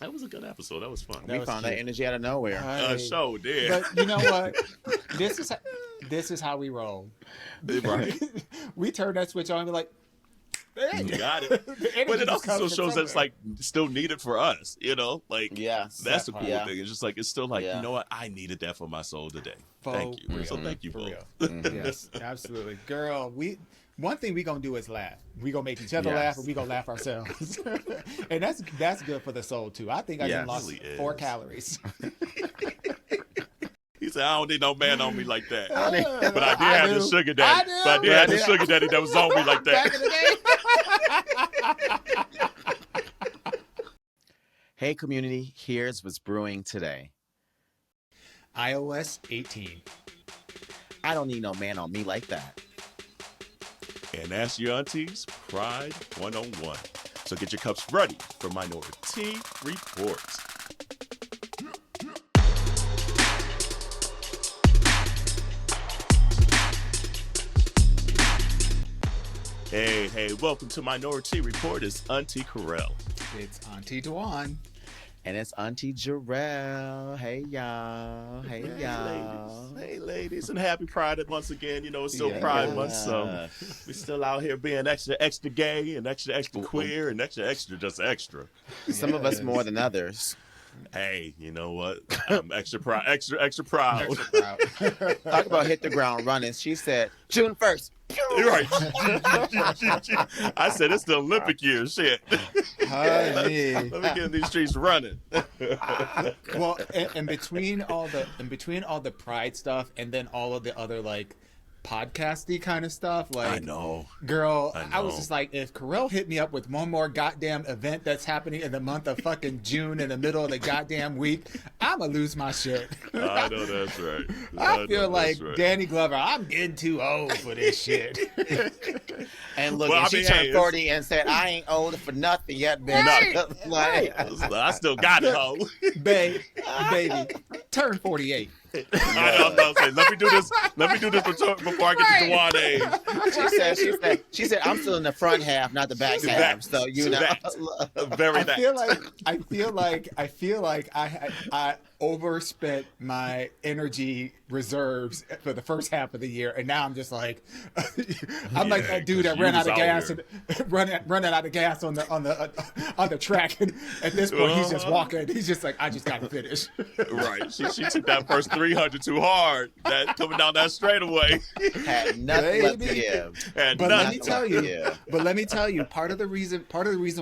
That was a good episode. That was fun. We found that energy out of nowhere. Show did. But you know what? This is how we roll. Right. We turn that switch on and be like, hey. You got it. But it also shows that it's like still needed for us, like Yes. that's the cool Yeah. thing. It's just like it's still like, you know what? I needed that for my soul today. Thank you. Real. So thank you both. Yes, absolutely. Girl, one thing we gonna do is laugh. We gonna make each other Yes. laugh and we gonna laugh ourselves. And that's good for the soul too. I think I Yes. just lost Really is. 4 calories. He said, I don't need no man on me like that. I did. But I did have the sugar daddy. But I did have the sugar daddy that was on me like Back in that. the day. Hey, community, here's what's brewing today. iOS 18. I don't need no man on me like that. And Ask Yo Aunteas, Pride 101. So get your cups ready for Minoritea Reports. Hey, welcome to Minoritea Report. It's Auntie Carell. It's Auntie Dwan. And it's Auntie Jarrell. Hey, y'all. Hey, y'all. Hey, ladies, and happy Pride once again. It's still Yeah. Pride Month, so we still out here being extra gay and extra queer and extra just extra. Some of us more than others. Hey, you know what? I'm extra proud. Extra proud. Talk about hit the ground running. She said, June 1st. You're right. I said it's the Olympic year. Shit. Honey. Let me get in these streets running. Well, and between all the Pride stuff and then all of the other like podcasty kind of stuff, like I know. Girl, I I was know. just like, if Carell hit me up with one more goddamn event that's happening in the month of fucking June in the middle of the goddamn week, I'ma lose my shit. I know that's right. I know feel like that's right. Danny Glover, I'm getting too old for this shit. And look, Well, and I she mean, turned hey, 40 and said, I ain't old for nothing yet, bitch. Nothing. Like, I still got it, ho. Baby, turn 48. I know. I'm about to say, let me do this before I get to Dewan age. she said, I'm still in the front half, not the back half. So you know, Very I that. feel like I overspent my energy reserves for the first half of the year, and now I'm just like, I'm like that dude that ran out of gas and running out of gas on the track. And at this point, he's just walking. He's just like, I just got to finish. Right. She took that first 300 too hard. That coming down that straightaway. had nothing left to give. And But nothing. let me tell you, part of the reason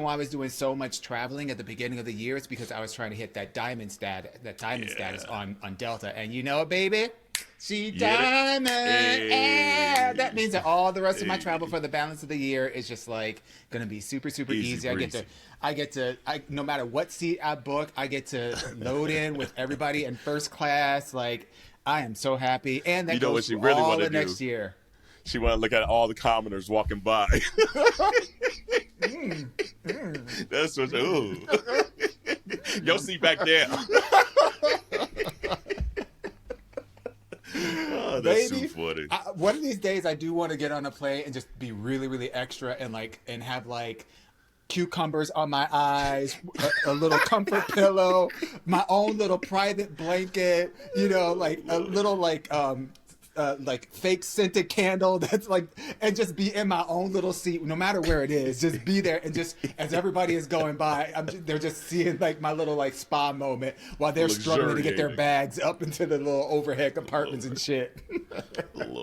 why I was doing so much traveling at the beginning of the year is because I was trying to hit that diamond status on Delta, and you know, baby, she diamond. Hey. That means that all the rest of my travel for the balance of the year is just like gonna be super easy. I get to no matter what seat I book, I get to load in with everybody in first class. Like, I am so happy, and that You know what goes she for really all wanna the do? next year. She want to look at all the commoners walking by. That's what. Ooh. Your seat back there. Oh, that's Baby, so funny. One of these days, I do want to get on a plane and just be really extra and have like cucumbers on my eyes, a little comfort pillow, my own little private blanket, like a little like fake scented candle that's like, and just be in my own little seat no matter where it is, just be there, and just as everybody is going by, they're just seeing like my little like spa moment while they're struggling to get their bags up into the little overhead compartments and shit.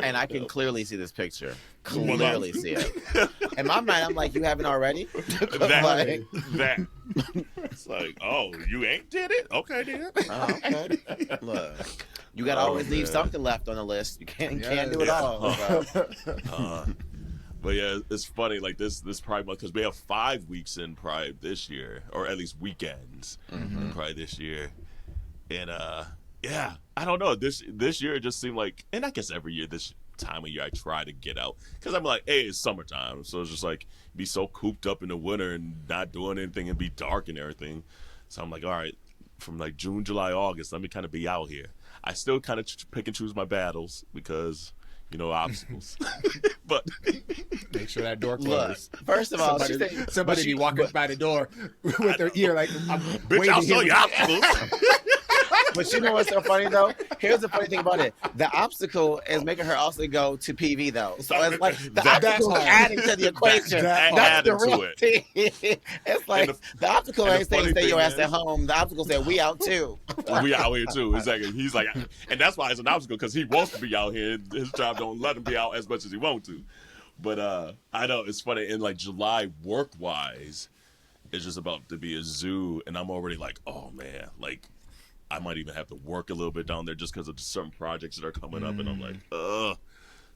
And I can clearly see this picture. Clearly see it. In my mind, I'm like, you haven't already? That. It's like, oh, you ain't did it? Okay, then. Okay. Look, you got to always leave something left on the list. You can't do it all. So. But yeah, it's funny, like this Pride Month, because we have 5 weeks in Pride this year, or at least weekends in Pride this year. And yeah, I don't know. This year it just seemed like, and I guess every year this time of year I try to get out, because I'm like, hey, it's summertime, so it's just like be so cooped up in the winter and not doing anything and be dark and everything. So I'm like, all right, from like June, July, August, let me kind of be out here. I still kind of pick and choose my battles, because obstacles. But Make sure that door Look, closed. first of all, Somebody be walking by the door with their ear like, I'm bitch, waiting I'll to show hear you what- obstacles. But you know what's so funny though? Here's the funny thing about it: the obstacle is making her also go to PV though. So it's like the obstacle is adding to the equation. That's That's the adding real to it. thing. It's like the obstacle and the ain't saying funny stay your thing ass at is- home. The obstacle said we out too. We out here too, exactly. He's like, and that's why it's an obstacle because he wants to be out here. His job don't let him be out as much as he wants to. But I know it's funny. In like July, work wise, it's just about to be a zoo, and I'm already like, oh man, like I might even have to work a little bit down there just because of certain projects that are coming up, and I'm like, ugh.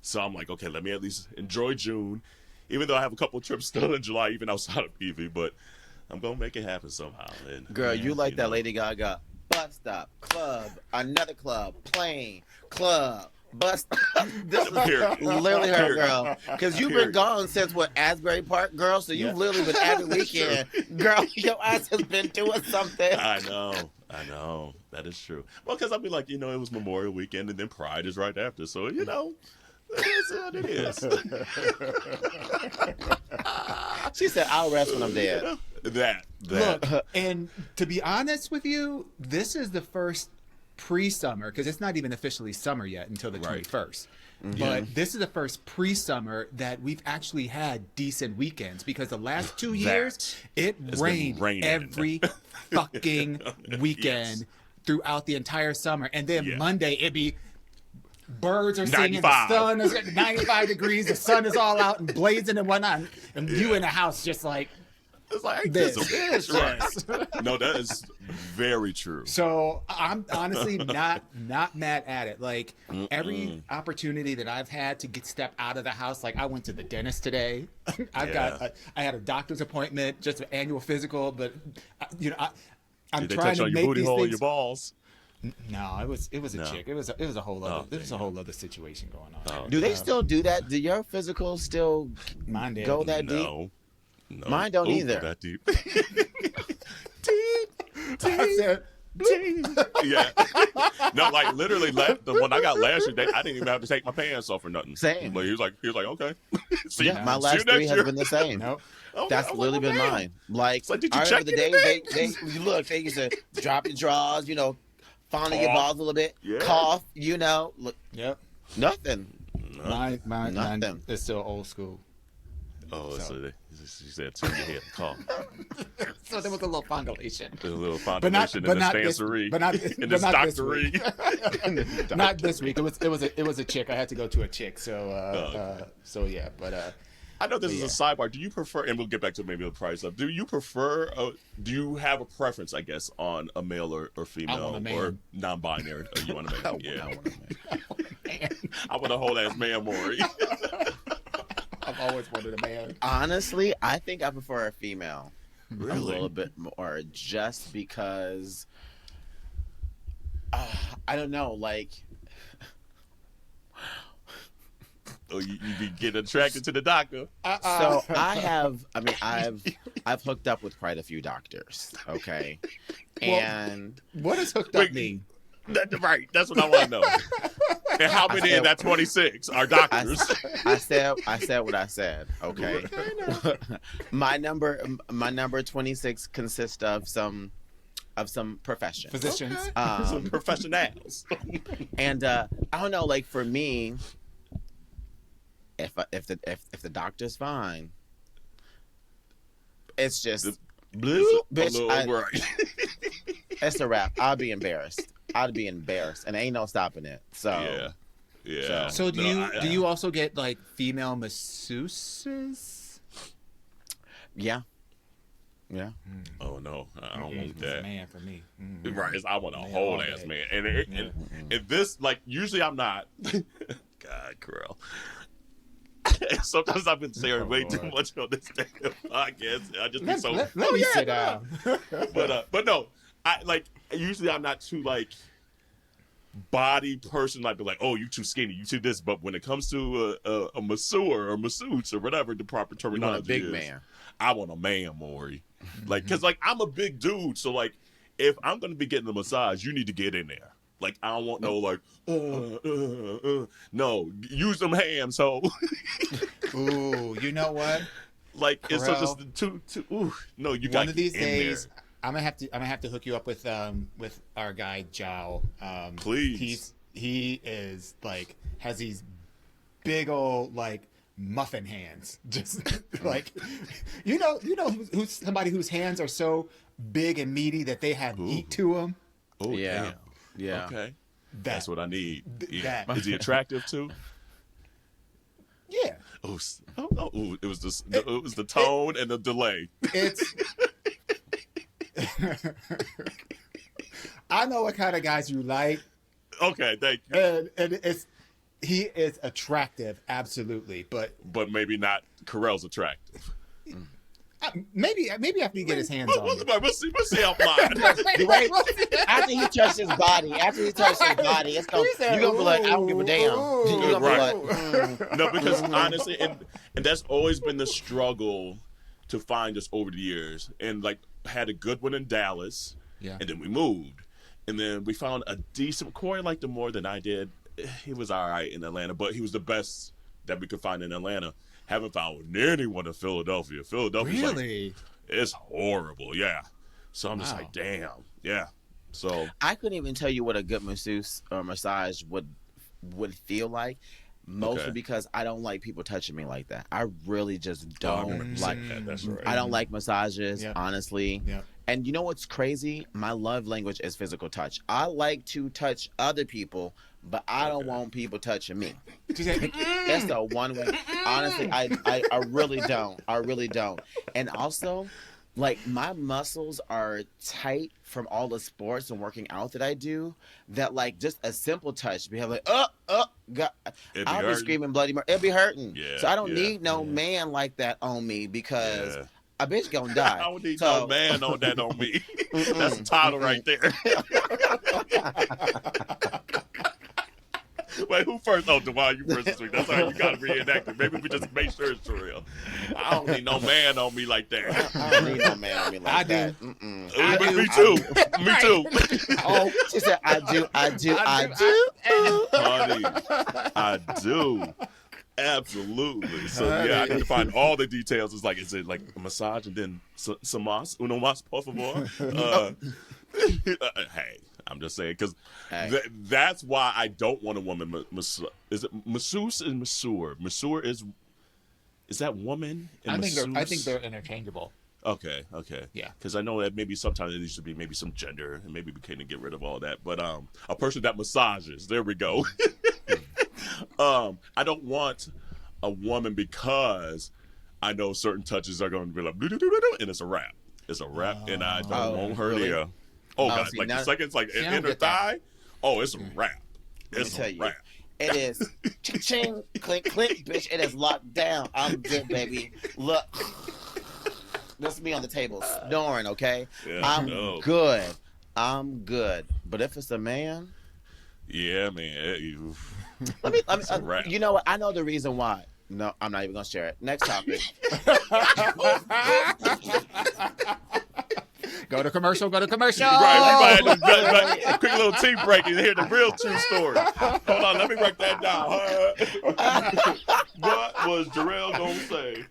So I'm like, okay, let me at least enjoy June, even though I have a couple trips still in July, even outside of PV, but I'm gonna make it happen somehow. And Girl, you like that know. Lady Gaga bus stop, club, another club, plane, club, bus stop. This is Period. literally her, Period. girl. Because you've been Period. gone since what, Asbury Park, girl? So you've literally been every weekend. Girl, your ass has been doing something. I know. That is true. Well, because I'll be like, it was Memorial Weekend, and then Pride is right after. So, it is what it is. She said, I'll rest when I'm dead. That. Look, and to be honest with you, this is the first pre-summer, because it's not even officially summer yet until the Right. 21st. But this is the first pre-summer that we've actually had decent weekends, because the last 2 years it It's been rained raining. every fucking weekend Yes. throughout the entire summer, and then Yeah. Monday it'd be birds are singing, 95. the sun is at 95 degrees, the sun is all out and blazing and whatnot, and you in the house just like It's like, this. this a bitch, right? No, that is very true. So I'm honestly not mad at it. Like every opportunity that I've had to step out of the house, like I went to the dentist today. I had a doctor's appointment, just an annual physical, but I'm Did they trying touch to on your make booty these hole and things. your balls? No, it was a No. chick. It was a whole other. Oh, There was a damn. whole other situation going on. Oh, Do they still do that? Do your physicals still Mine did. go that deep? No. Mine don't either. That deep. I said, Yeah. No, like literally the one I got last year, I didn't even have to take my pants off or nothing. Same. But he was like, okay. See, Yeah, my see last you next 3 has year. been the same. nope. Oh, That's I'm literally like, been oh, mine. Like, It's like, did you I check remember the anything? days they look, they used to drop your drawers, fondle your Cough. balls a little bit, Yeah. cough, look, Yep. nothing. Mine Nothing. is still old school. Oh, So. so she said, turn your head and call. So there was a little fondulation. There's a little But not, foundation but in the not this, stancery. but not, in but this not this doctory. week. Not this week. It was a chick. I had to go to a chick. So okay. so yeah. But I know this But is a sidebar. Do you prefer, and we'll get back to maybe the price stuff. Do you prefer, do you have a preference, I guess, on a male or female want a man. or non-binary? Oh, you want a man? Yeah. man, I want a whole ass man, Maury. I've always wanted a man. Honestly, I think I prefer a female a Really? little bit more, just because I don't know, like. Oh, you be getting attracted to the doctor. So I've hooked up with quite a few doctors, okay, and What does hooked Wait, up mean? Right, that's what I want to know. And how many in that 26 are doctors? I said what I said, okay. my number 26 consists of some profession, Physicians. Some professionals. and I don't know, like for me, if the doctor's fine, it's just Blue, bitch, right. it's a wrap. I'd be embarrassed, and ain't no stopping it. So Yeah. So do No, you do you also get like female masseuses? yeah. Oh no, I don't want It's a that. man for me. Right, I want a Man, whole all ass day. man, and this like usually I'm not. God, girl. Sometimes I've been saying way too much on this damn podcast. I just be so. Let me sit down. But no, I like usually I'm not too like body person. Like be like, oh, you too skinny, you too this. But when it comes to a masseur or masseuse or whatever the proper You want terminology a big is, man. I want a man, Maury. Like, cause like I'm a big dude, so like if I'm gonna be getting a massage, you need to get in there. Like I don't want no like no, use them hands, so Ooh, you know what? like Correll, it's just too ooh, no, you got one of these in days there. I'm gonna have to hook you up with our guy Joe. Please. He is like has these big old like muffin hands, just like you know who's somebody whose hands are so big and meaty that they have meat to them. Oh Yeah. damn. Yeah. Okay. That's what I need. Yeah. that. Is he attractive too? Yeah, Oh, ooh, it was the tone and the delay. it's. I know what kind of guys you like, Okay, thank you. and he is attractive, absolutely, but But maybe not Carell's attractive. maybe after you get his hands on you. We'll see how fly. Wait, after he touched his body, it's gonna, you're gonna be like, I don't give a damn. You're gonna Right. be like, No, because honestly, and that's always been the struggle to find us over the years. And like had a good one in Dallas, Yeah. and then we moved, and then we found a decent. Corey liked him more than I did. He was all right in Atlanta, but he was the best that we could find in Atlanta. Haven't found anyone in Philadelphia. Philadelphia's like, Really? it's horrible, yeah. So I'm just Wow. like, damn, yeah. So I couldn't even tell you what a good masseuse or massage would feel like. Mostly Okay. because I don't like people touching me like that. I really just Oh, I don't remember you like. saying that. That's right. I don't like massages, Yeah. honestly. Yeah. And you know what's crazy? My love language is physical touch. I like to touch other people, but I don't want people touching me. That's the one way. Honestly, I really don't. I really don't. And also, like my muscles are tight from all the sports and working out that I do. That like just a simple touch, be like God, It'd be I'll be hurting. screaming bloody murder. It'll be hurting. Yeah, So I don't yeah, need no man like that on me because Yeah. a bitch gonna die. I don't need So- no man on that on me. That's the title right there. Wait, who first? Oh, Demayo, you first this week. That's all right. You got to reenact it. Maybe we just make sure it's real. I don't need no man on me like that. I don't need no man on me like I do. that. Mm-mm. Me too. Me too. Oh, she said, I do. Honey, I do. Absolutely. So yeah, I need to find all the details. It's like, is it like a massage and then some mas, uno mas, por favor? Hey, I'm just saying because Hey. that's why I don't want a woman. Is it masseuse and masseur? Masseur is that woman? And I think they're interchangeable. Okay. Yeah. Because I know that maybe sometimes there needs to be maybe some gender, and maybe we can get rid of all that. But a person that massages, there we go. I don't want a woman because I know certain touches are going to be like, and it's a wrap. It's a wrap, and I don't want her really? there. Oh, God. See, Like now- the seconds, like See, I in don't her get that. thigh. Oh, it's a wrap. Let me It's tell a you. wrap. It is ching, clink, clink, bitch. It is locked down. I'm good, baby. Look, this is me on the table snoring. Okay, Yeah, I'm no. good. I'm good. But if it's a man, Yeah, man. let me. It's a wrap. You know what? I know the reason why. No, I'm not even gonna share it. Next topic. Go to commercial. Right, we might have to quick little tea break and hear the real true story. Hold on, let me write that down. What was Jarrell gonna say?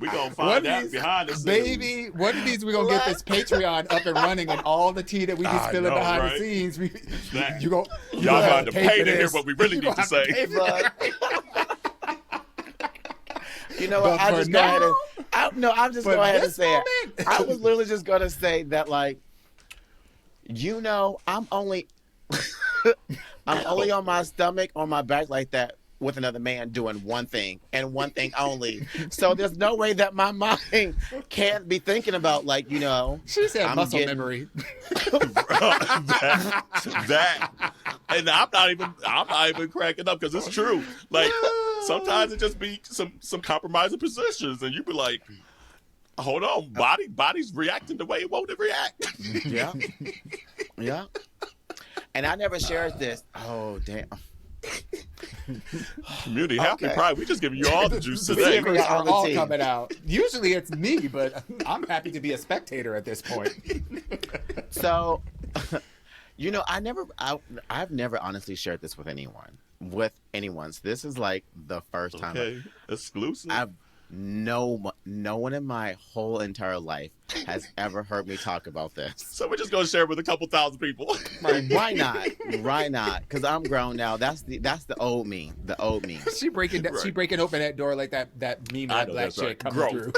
We gonna find out behind the scenes. Baby, one of these we're gonna get this Patreon up and running, and all the tea that we be I spilling know, behind right? the scenes, That- you Y'all gonna have to pay to hear what we really need to say. You know what? But I for just go ahead now, and I'm just for go ahead and this say it. moment. I was literally just gonna say that, like, you know, I'm only on my stomach, on my back like that with another man doing one thing and one thing only. So there's no way that my mind can't be thinking about, like, you know, she said I'm muscle getting- memory. that, and I'm not even cracking up because it's true. Like sometimes it just be some compromising positions, and you be like, hold on, body's reacting the way it won't react. Yeah. Yeah. And I never shared this. Oh, damn. Community happy Okay. pride. We just giving you all the juice The today. secrets all are the all tea. coming out. Usually it's me, but I'm happy to be a spectator at this point. So You know, I've never honestly shared this with anyone. So this is like the first time. Okay, exclusive. No one in my whole entire life has ever heard me talk about this. So we're just gonna share it with a couple thousand people. Right? Why not? Why not? Because I'm grown now. That's the old me. The old me. She breaking open that door like that meme of that black chick coming through.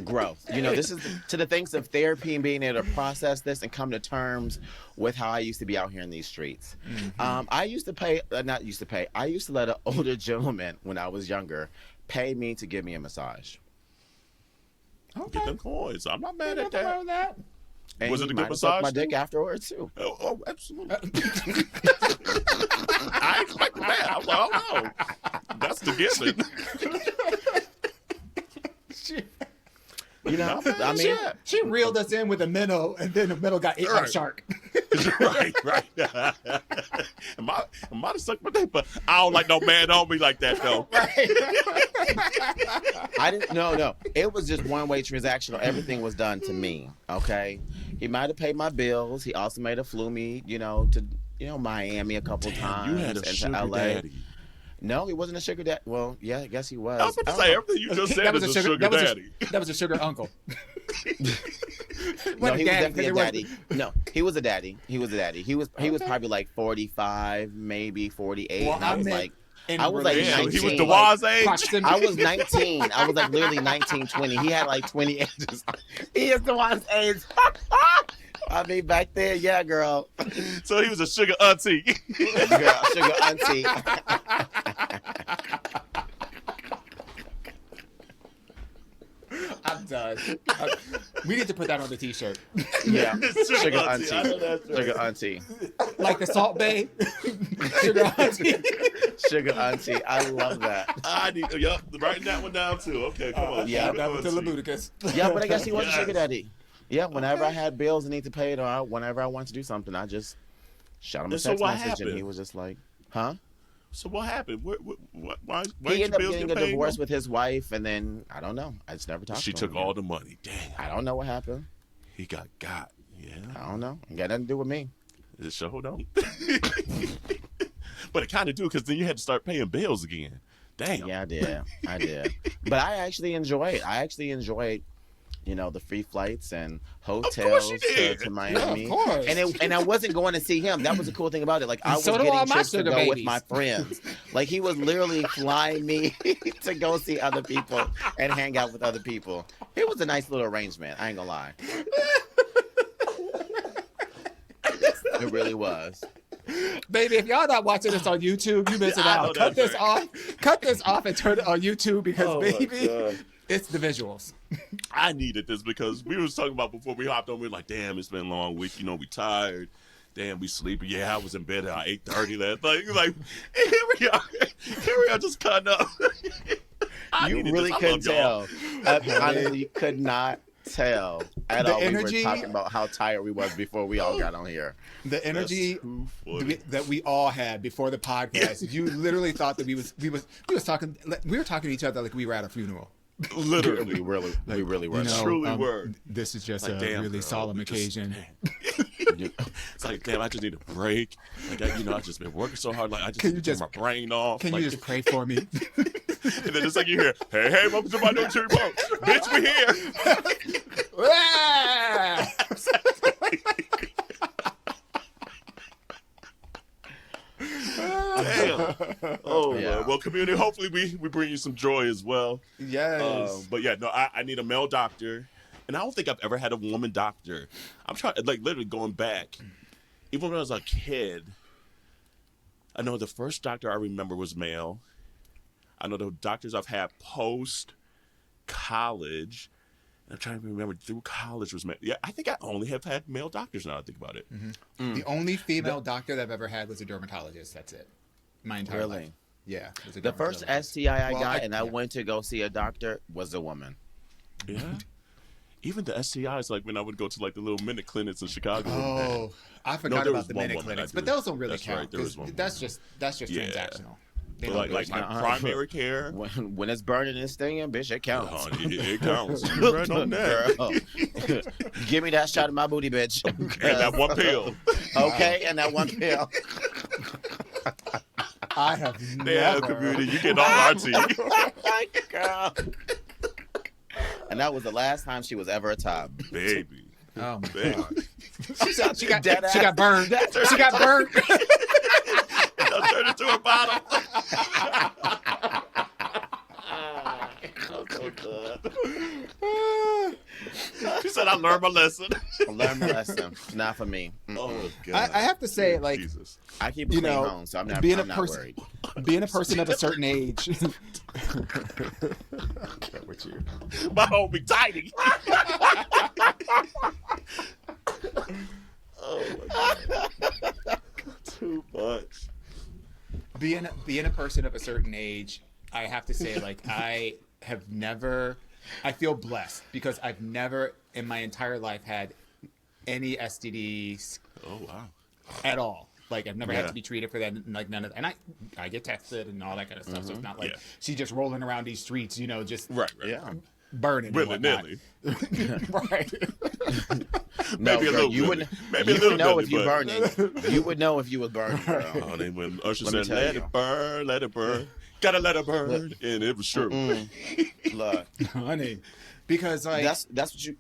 Growth. You know, this is to the thanks of therapy and being able to process this and come to terms with how I used to be out here in these streets. Mm-hmm. I used to let an older gentleman when I was younger pay me to give me a massage. Okay. Get them coins. I'm not mad at that. And Was it a might good have sucked massage? my dick afterwards too. Oh, absolutely. I expected that. I was like, oh no, that's the given. You know, I mean, she reeled us in with a minnow, and then the minnow got ate by a shark. right. I might have sucked my dick, but I don't like no man on me like that though. I didn't. No. It was just one-way transactional. Everything was done to me. Okay. He might have paid my bills. He also might have flew me, to Miami a couple times. You had a and sugar to LA. daddy. No, he wasn't a sugar daddy. Well, yeah, I guess he was. I was about to say everything you just said is a sugar daddy. That was a sugar uncle. No, he was definitely a daddy. No, he was a daddy. He was probably like 45, maybe 48. Well, and I was like Yeah, 19. he was Dewan's age. I was 19. I was like literally 19, 20. He had like 20 ages. He is Dewan's age. I mean, back then, yeah, girl. So he was a sugar auntie. Girl, sugar auntie. I'm done. We need to put that on the t-shirt. Yeah, sugar I auntie. know that's right. Sugar auntie. Like the Salt Bay. Sugar auntie. Sugar auntie. I love that. I need writing that one down too. Okay, come on. Yeah, that was to Labuticus. Yeah, but I guess he was a Yes. sugar daddy. Yeah, whenever I had bills and need to pay it, or whenever I wanted to do something, I just shot him a And so text what message, happened? and he was just like, "Huh?" So what happened? Why He ended up bills getting get a paid? divorce with his wife, and then I don't know. I just never talked She to him. took all the money. Dang, I don't know what happened. he got. Yeah, I don't know. It got nothing to do with me. it sure don't. But it kind of do because then you had to start paying bills again. Damn. Yeah, I did. But I actually enjoyed. The free flights and hotels you did. to Miami. Yeah, of course. And I wasn't going to see him. That was the cool thing about it. Like I was So do all getting my trips to sugar go with babies. my friends. Like he was literally flying me to go see other people and hang out with other people. It was a nice little arrangement. I ain't gonna lie. It really was. Baby, if y'all not watching this on YouTube, you missing I know out. Cut that's this right. off. Cut this off and turn it on YouTube because, Oh, my baby, God. it's the visuals. I needed this because we was talking about before we hopped on. We were like, damn, it's been a long week. We tired. Damn, we sleepy. Yeah, I was in bed at 8:30 last night. Like, here we are. Here we are just cutting up. You really couldn't tell. Honestly, you could not tell at The all. energy- We were talking about how tired we was before we all got on here. The energy too funny. that we all had before the podcast. You literally thought that we were talking to each other like we were at a funeral. Literally. We really were. Truly were. This is just Like, a damn, really girl, solemn we just- occasion. It's like, damn, I just need a break. Like, I just been working so hard. Like, I just Can need you to just- turn my brain off. Can Like, you just pray for me? And then it's like you hear, hey, welcome to my new TV remote. Bitch, we here. Ah! Damn. Oh, Yeah. well, community, hopefully we bring you some joy as well. Yes. But yeah, no, I need a male doctor. And I don't think I've ever had a woman doctor. I'm trying, like, literally going back. Even when I was a kid, I know the first doctor I remember was male. I know the doctors I've had post college. I'm trying to remember through college was male. Yeah, I think I only have had male doctors now I think about it. The only female doctor that I've ever had was a dermatologist. That's it. My entire Really? life. Yeah. it was a The first dermatologist. STI I Well, got, I- and I yeah. went to go see a doctor, was a woman. Yeah. Even the STIs, like when I would go to like the little minute clinics in Chicago. Oh, I forgot there about was the one minute woman I clinics, do. but those don't really That's count. right, there was 'cause one that's just Yeah. transactional. They But don't like my Uh-uh. primary care. When it's burning and stinging, bitch, it counts. It counts. You right on that. Girl. Give me that shot of my booty, bitch. And that one pill. Okay, and that one pill. I have Damn, never. community, you get all our tea. Girl. And that was the last time she was ever a top. Baby. Oh my Baby. god. She got Dead she got burned. She got burned. Don't turn it to a bottle. She said, I learned my lesson. Learn my lesson. Not for me. Oh, God. I have to say, like, Jesus. I keep a clean home, so I'm not worried. Being a person of a certain age. With you. My home be tiny. Oh, my God. Too much. Being a person of a certain age, I have to say, like, I feel blessed because I've never in my entire life had any STDs Oh, wow. at all. Like, I've never had to be treated for that, like none of that. And I get tested and all that kind of stuff. So it's not like she's just rolling around these streets, just Right. Yeah. burning. Willy-nilly. Right. No, Maybe a girl, little you bit. would Maybe a little know bit, if you but- burning. You would know if you was burning, girl. Oh, they when Usher Let me said, tell let you. it burn, let it burn. Gotta let it burn. And it was true. Look, Honey. Because, like, that's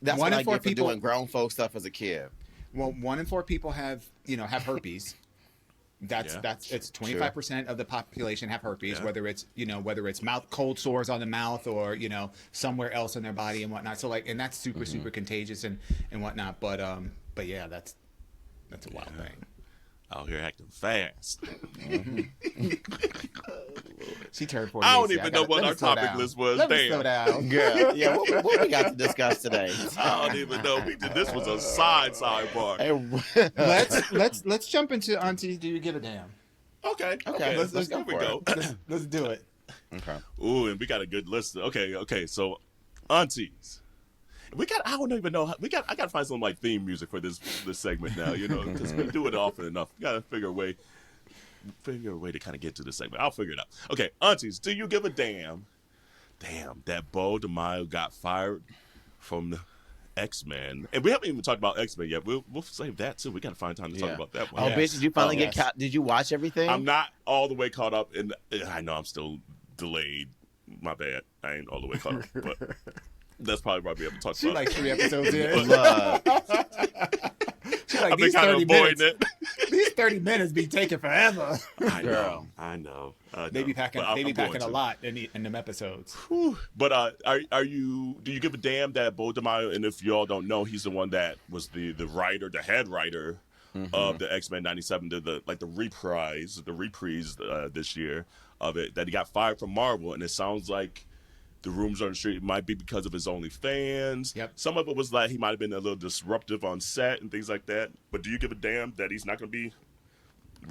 One what in I four get for people- doing grown folk stuff as a kid. well, 1 in 4 people have herpes. It's 25% of the population have herpes, Yeah. whether it's mouth cold sores on the mouth or somewhere else in their body and whatnot. So like, and that's super contagious and whatnot. But yeah, that's a wild thing. Out here acting fast. She turned 40. I don't even know what our topic list was. Let me Damn. slow down. Girl, yeah, what we got to discuss today? I don't even know. This was a sidebar. Let's jump into Auntie. Do you give a damn? Okay. Let's go Here we for go. Let's do it. Okay. Ooh, and we got a good list. Okay. So, aunties. I don't even know. I got to find some like theme music for this segment now. Because we do it often enough. We got to figure a way to kind of get to this segment. I'll figure it out. Okay, aunties, do you give a damn? Damn, that Beau Demayo got fired from the X-Men, and we haven't even talked about X-Men yet. We'll save that too. We got to find time to talk about that one. Oh, bitch, did you finally Yes. get caught? Did you watch everything? I'm not all the way caught up, and I know I'm still delayed. My bad. I ain't all the way caught up, but that's probably why we haven't talked She about like 3 episodes in. Look, She like I've been these kind of 30 avoiding minutes. it. These 30 minutes be taking forever. Girl. I know. They be packing. But I'm They be going packing a to. lot in them episodes. Whew. But are you? Do you give a damn that Beau Demayo? And if y'all don't know, he's the one that was the writer, the head writer of the X-Men '97, the reprise this year of it. That he got fired from Marvel, and it sounds like the rumors on the street might be because of his OnlyFans. Yep. Some of it was like he might have been a little disruptive on set and things like that. But do you give a damn that he's not going to be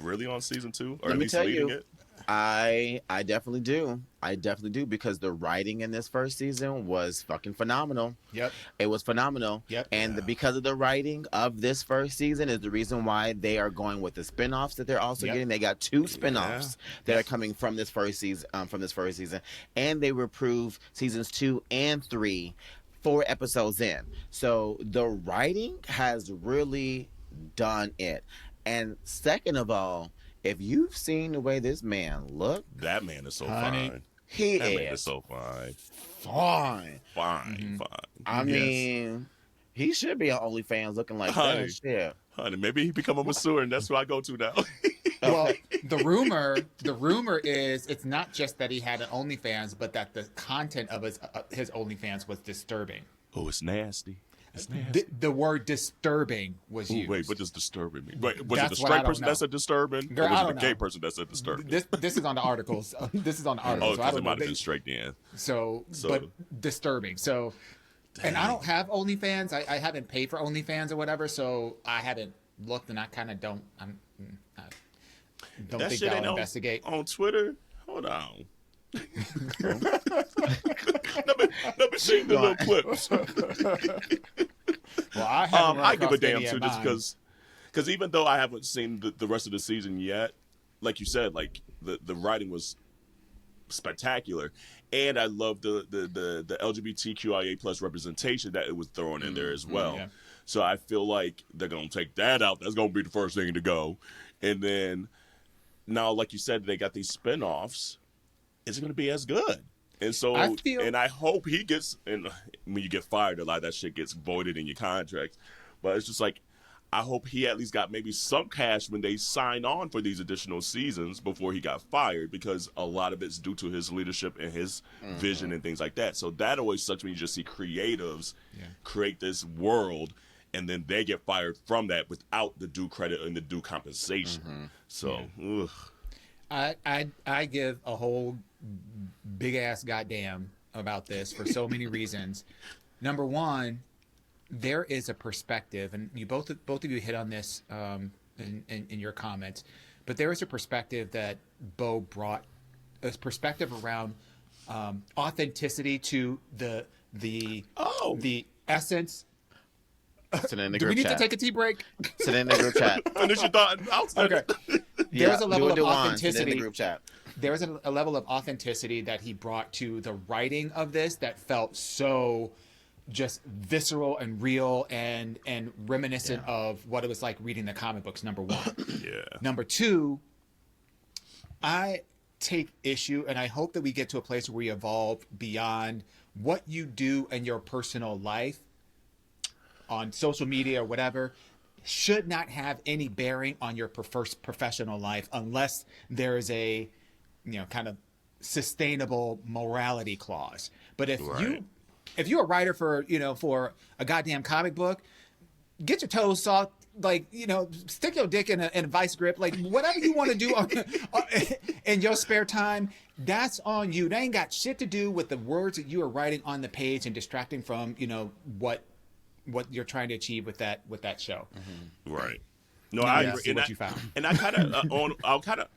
really on season 2, or Let at me least tell leading you. it? I definitely do. I definitely do because the writing in this first season was fucking phenomenal. Yep. It was phenomenal. Yep. And because of the writing of this first season is the reason why they are going with the spin-offs that they're also Yep. getting. They got 2 spin-offs that are coming from this first season, and they were approved seasons 2 and 3, 4 episodes in. So the writing has really done it. And second of all, if you've seen the way this man look, That man is so Honey. fine. he That man is is so fine. fine. Fine. I mean, he should be on OnlyFans looking like Honey. that. Shit. Honey, maybe he become a masseur, and that's who I go to now. Well, the rumor is it's not just that he had an OnlyFans, but that the content of his OnlyFans was disturbing. Oh, it's nasty. It's nasty. The word disturbing was Ooh, used. wait, what does disturbing mean? Wait, was That's it the what I straight don't person know. that said disturbing, Girl, or was I it the don't gay know. person that said disturbing? This is on the articles. This is on the Oh, articles. So I because it don't know. might have been straight then. So, So- but disturbing. So, and I don't have OnlyFans. I haven't paid for OnlyFans or whatever. So I haven't looked, and I kind of don't. I don't That think shit I'll ain't investigate. on Twitter. Hold on. let me see the little clips. Well, I haven't. run I give a across damn any too, of just mine. because even though I haven't seen the rest of the season yet, like you said, like the writing was spectacular. And I love the LGBTQIA plus representation that it was thrown in there as well. Yeah. So I feel like they're gonna take that out. That's gonna be the first thing to go. And then now, like you said, they got these spinoffs. Is it gonna be as good? And so, and I hope he gets. And when you get fired, a lot of that shit gets voided in your contract. But it's just like, I hope he at least got maybe some cash when they sign on for these additional seasons before he got fired, because a lot of it's due to his leadership and his vision and things like that. So that always sucks when you just see creatives create this world and then they get fired from that without the due credit and the due compensation. So, ugh. I give a whole big ass goddamn about this for so many reasons. Number one, there is a perspective, and you both of you hit on this in your comments, but there is a perspective that Beau brought, a perspective around authenticity to the essence. Sit in the Do group we need chat. to take a tea break? Sit in the group chat. Finish your thought. Okay. There's a level of Sit in authenticity. the group chat. There's a level of authenticity that he brought to the writing of this that felt so just visceral and real and reminiscent of what it was like reading the comic books, number one. Number two, I take issue, and I hope that we get to a place where we evolve beyond what you do in your personal life on social media or whatever should not have any bearing on your professional life unless there is a, kind of sustainable morality clause. But if you're a writer for a goddamn comic book, get your toes soft, stick your dick in a vice grip, whatever you want to do in your spare time, that's on you. That ain't got shit to do with the words that you are writing on the page and distracting from, what you're trying to achieve with that show. Right. No, I agree. And what you found. And I kind of,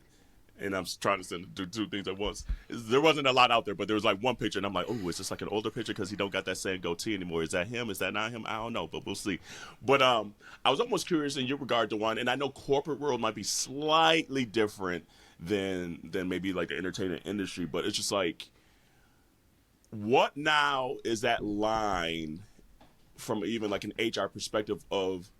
and I'm trying to do two things at once. There wasn't a lot out there, but there was like one picture, and I'm like, oh, is this like an older picture because he don't got that same goatee anymore? Is that him? Is that not him? I don't know, but we'll see. But I was almost curious in your regard to one, and I know corporate world might be slightly different than maybe like the entertainment industry, but it's just like, what now is that line from even like an HR perspective of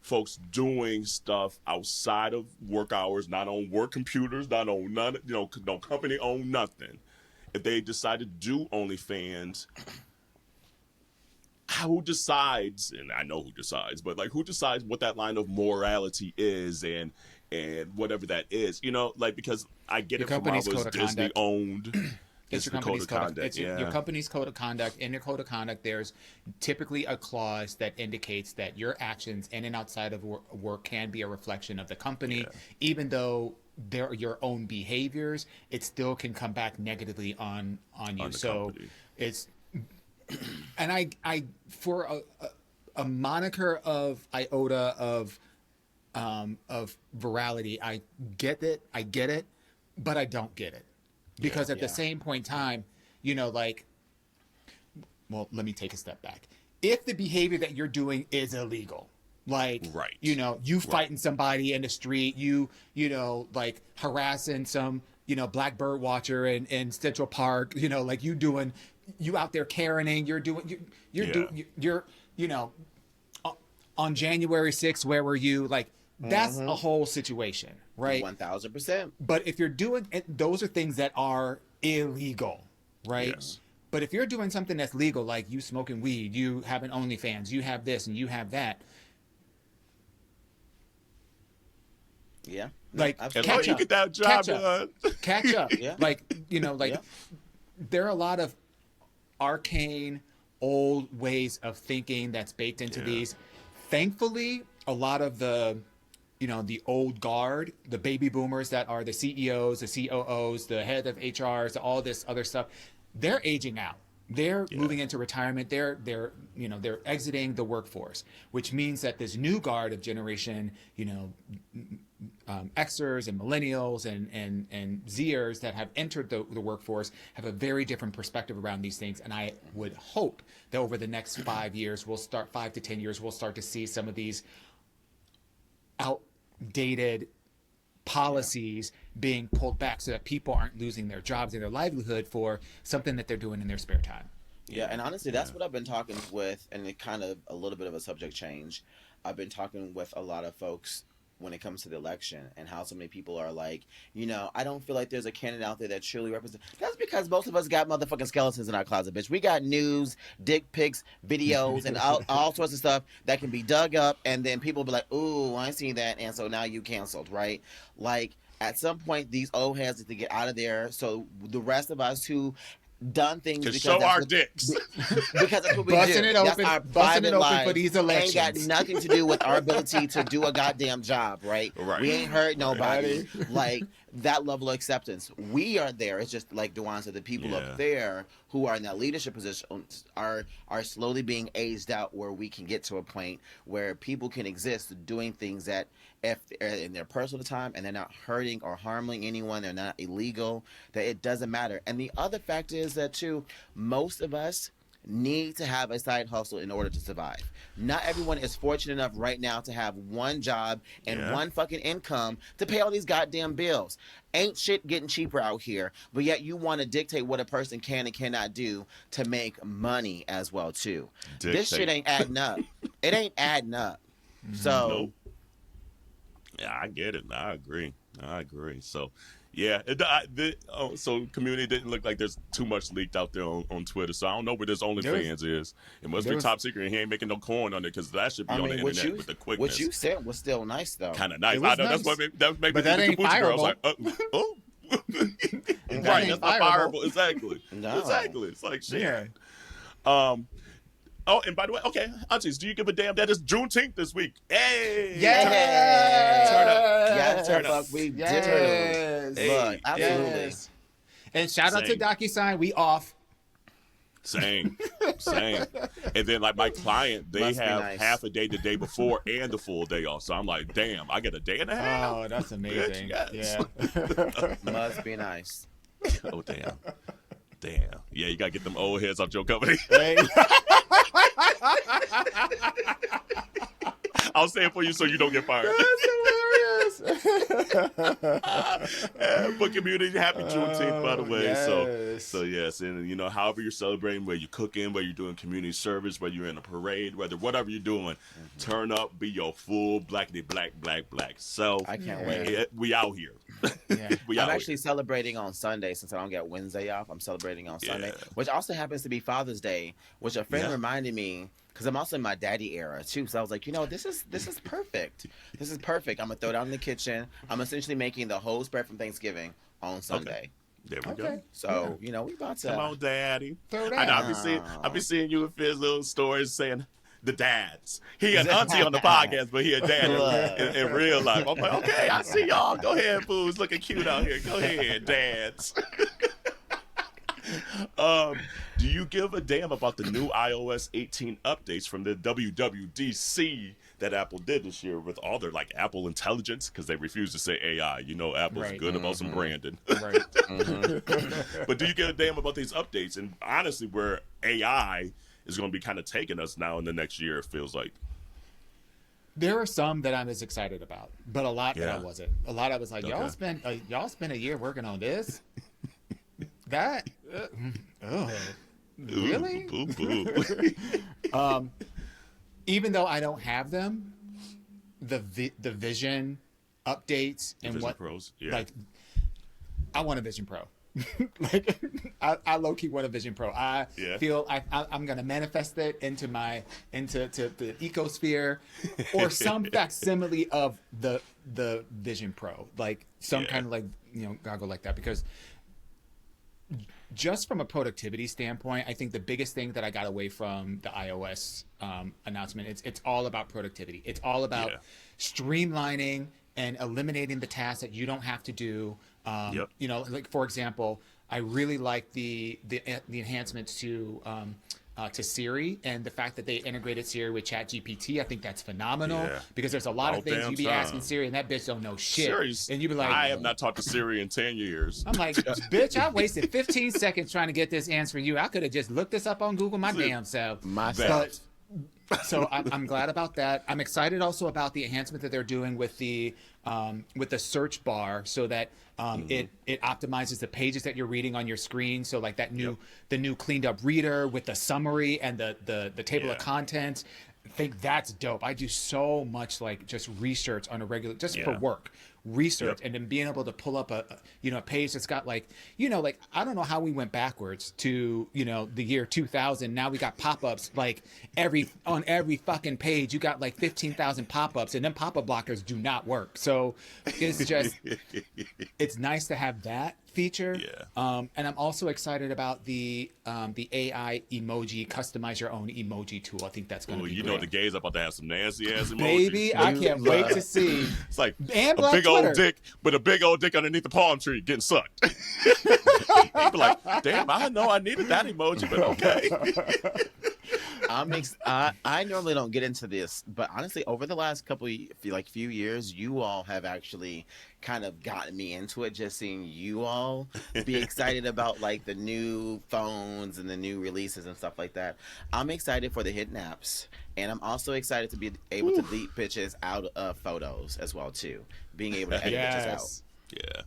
folks doing stuff outside of work hours, not on work computers, not on none, no company own nothing. If they decide to do OnlyFans, who decides? And I know who decides, but who decides what that line of morality is and whatever that is? Because I get it from how it was Disney owned. It's your company's code of conduct. Your company's code of conduct. In your code of conduct, there's typically a clause that indicates that your actions in and outside of work can be a reflection of the company, even though they're your own behaviors. It still can come back negatively on you. So company. It's, and I for a moniker of iota of virality, I get it, but I don't get it. Because at the same point in time, well, let me take a step back. If the behavior that you're doing is illegal, you fighting somebody in the street, you harassing some, black bird watcher in Central Park, you out there Karening, you're on January 6th, where were you? That's a whole situation, right? 1,000%. But if you're doing it, those are things that are illegal, right? Yes. But if you're doing something that's legal, like you smoking weed, you have an OnlyFans, you have this and you have that. Yeah. Catch up. You get that job done. Catch up. Yeah. There are a lot of arcane old ways of thinking that's baked into these. Thankfully, a lot of the old guard, the baby boomers that are the CEOs, the COOs, the head of HRs, all this other stuff, they're aging out. They're moving into retirement. They're exiting the workforce, which means that this new guard of generation, Xers and millennials and Zers that have entered the workforce have a very different perspective around these things. And I would hope that over the next 5 to 10 years, we'll start to see some of these outdated policies being pulled back so that people aren't losing their jobs and their livelihood for something that they're doing in their spare time. Yeah, and honestly, that's what I've been talking with, and it kind of a little bit of a subject change. I've been talking with a lot of folks when it comes to the election and how so many people are like, I don't feel like there's a candidate out there that truly represents. That's because most of us got motherfucking skeletons in our closet, bitch. We got news, dick pics, videos, and all sorts of stuff that can be dug up, and then people be like, ooh, I see that, and so now you canceled, right? Like, at some point, these old heads need to get out of there so the rest of us who done things to because show our what, dicks because that's what we busting do. it That's open, our busting it private open lives. for these elections. Ain't got nothing to do with our ability to do a goddamn job, right? We ain't hurt nobody. Like that level of acceptance, we are there. It's just like Dewan said, the people up there who are in that leadership position are slowly being aged out, where we can get to a point where people can exist doing things that if they're in their personal time and they're not hurting or harming anyone, they're not illegal, that it doesn't matter. And the other fact is that too, most of us need to have a side hustle in order to survive. Not everyone is fortunate enough right now to have one job and one fucking income to pay all these goddamn bills. Ain't shit getting cheaper out here, but yet you want to dictate what a person can and cannot do to make money as well too. This shit ain't adding up. It ain't adding up. So nope. Yeah, I get it. I agree. So yeah, so community didn't look like there's too much leaked out there on Twitter. So I don't know where this OnlyFans is. It must be top secret. And he ain't making no coin on it because that should be on the internet with the quickness. What you said was still nice though. Kind of nice. I know nice. That made me that ain't the girl. I was like, oh. Right, that's not fireable. Exactly. No. Exactly. It's like shit. Yeah. Oh, and by the way, okay, aunties, do you give a damn that it's Juneteenth this week? Hey! Yeah! Turn up. Yes, turn up. We did. Yes. Look, absolutely. Yes. And shout out to DocuSign. We off. Same. And then, like, my client, they have half a day the day before and the full day off. So I'm like, damn, I get a day and a half? Oh, that's amazing. Yes. Yeah. Must be nice. Oh, damn. Yeah, you got to get them old heads off your company. Hey. I'll say it for you so you don't get fired. That's hilarious. But community, happy Juneteenth, by the way. Yes. So yes, and however you're celebrating, whether you're cooking, whether you're doing community service, whether you're in a parade, whatever you're doing, turn up, be your full black. So I can't wait. We out here. Yeah. I'm actually celebrating on Sunday since I don't get Wednesday off. I'm celebrating on Sunday, which also happens to be Father's Day, which a friend reminded me. Because I'm also in my daddy era, too. So I was like, this is perfect. This is perfect. I'm going to throw it out in the kitchen. I'm essentially making the whole spread from Thanksgiving on Sunday. There we go. So, we about to... Come on, Daddy. Throw that. I be seeing you with Fizz little stories saying the dads. He an auntie on the podcast, but he a dad in real life. I'm like, okay, I see y'all. Go ahead, fools. Looking cute out here. Go ahead, dads. Do you give a damn about the new iOS 18 updates from the WWDC that Apple did this year with all their Apple Intelligence, because they refuse to say AI? Apple's good about some branding. Right. But do you give a damn about these updates? And honestly, where AI is going to be kind of taking us now in the next year, it feels like. There are some that I'm as excited about, but a lot that I wasn't. A lot I was like, y'all spent a year working on this? That? Really? Even though I don't have them, the Vision updates and Vision what Pros, I want a Vision Pro. I low key want a Vision Pro. I feel I'm gonna manifest it into the ecosphere or some facsimile of the Vision Pro, some kind of goggle like that, because just from a productivity standpoint, I think the biggest thing that I got away from the iOS announcement, it's all about productivity. It's all about streamlining and eliminating the tasks that you don't have to do. For example, I really like the enhancements to Siri, and the fact that they integrated Siri with ChatGPT. I think that's phenomenal, because there's a lot of things you be asking Siri and that bitch don't know shit. And you be like, I have not talked to Siri in 10 years. I'm like, bitch, I wasted 15 seconds trying to get this answer from you. I could have just looked this up on Google my damn self. So I'm glad about that. I'm excited also about the enhancement that they're doing with the search bar, so that it optimizes the pages that you're reading on your screen. So like the new cleaned up reader with the summary and the table of contents. I think that's dope. I do so much like just research on a regular, just for work research, and then being able to pull up a page that's got like I don't know how we went backwards to the year 2000. Now we got pop-ups like on every fucking page. You got like 15,000 pop-ups, and then pop-up blockers do not work. So it's just it's nice to have that feature. And I'm also excited about the AI emoji, customize your own emoji tool. I think that's going to be great. The gays are about to have some nasty ass emojis. Baby, I can't wait to see. It's like and a big Twitter. old dick, but a big old dick underneath the palm tree getting sucked. You'd be like, damn, I know I needed that emoji, but okay. I normally don't get into this, but honestly, over the last few years, you all have actually kind of gotten me into it. Just seeing you all be excited about like the new phones and the new releases and stuff like that. I'm excited for the hidden apps, and I'm also excited to be able to delete pictures out of photos as well too. Being able to edit pictures out. Yeah.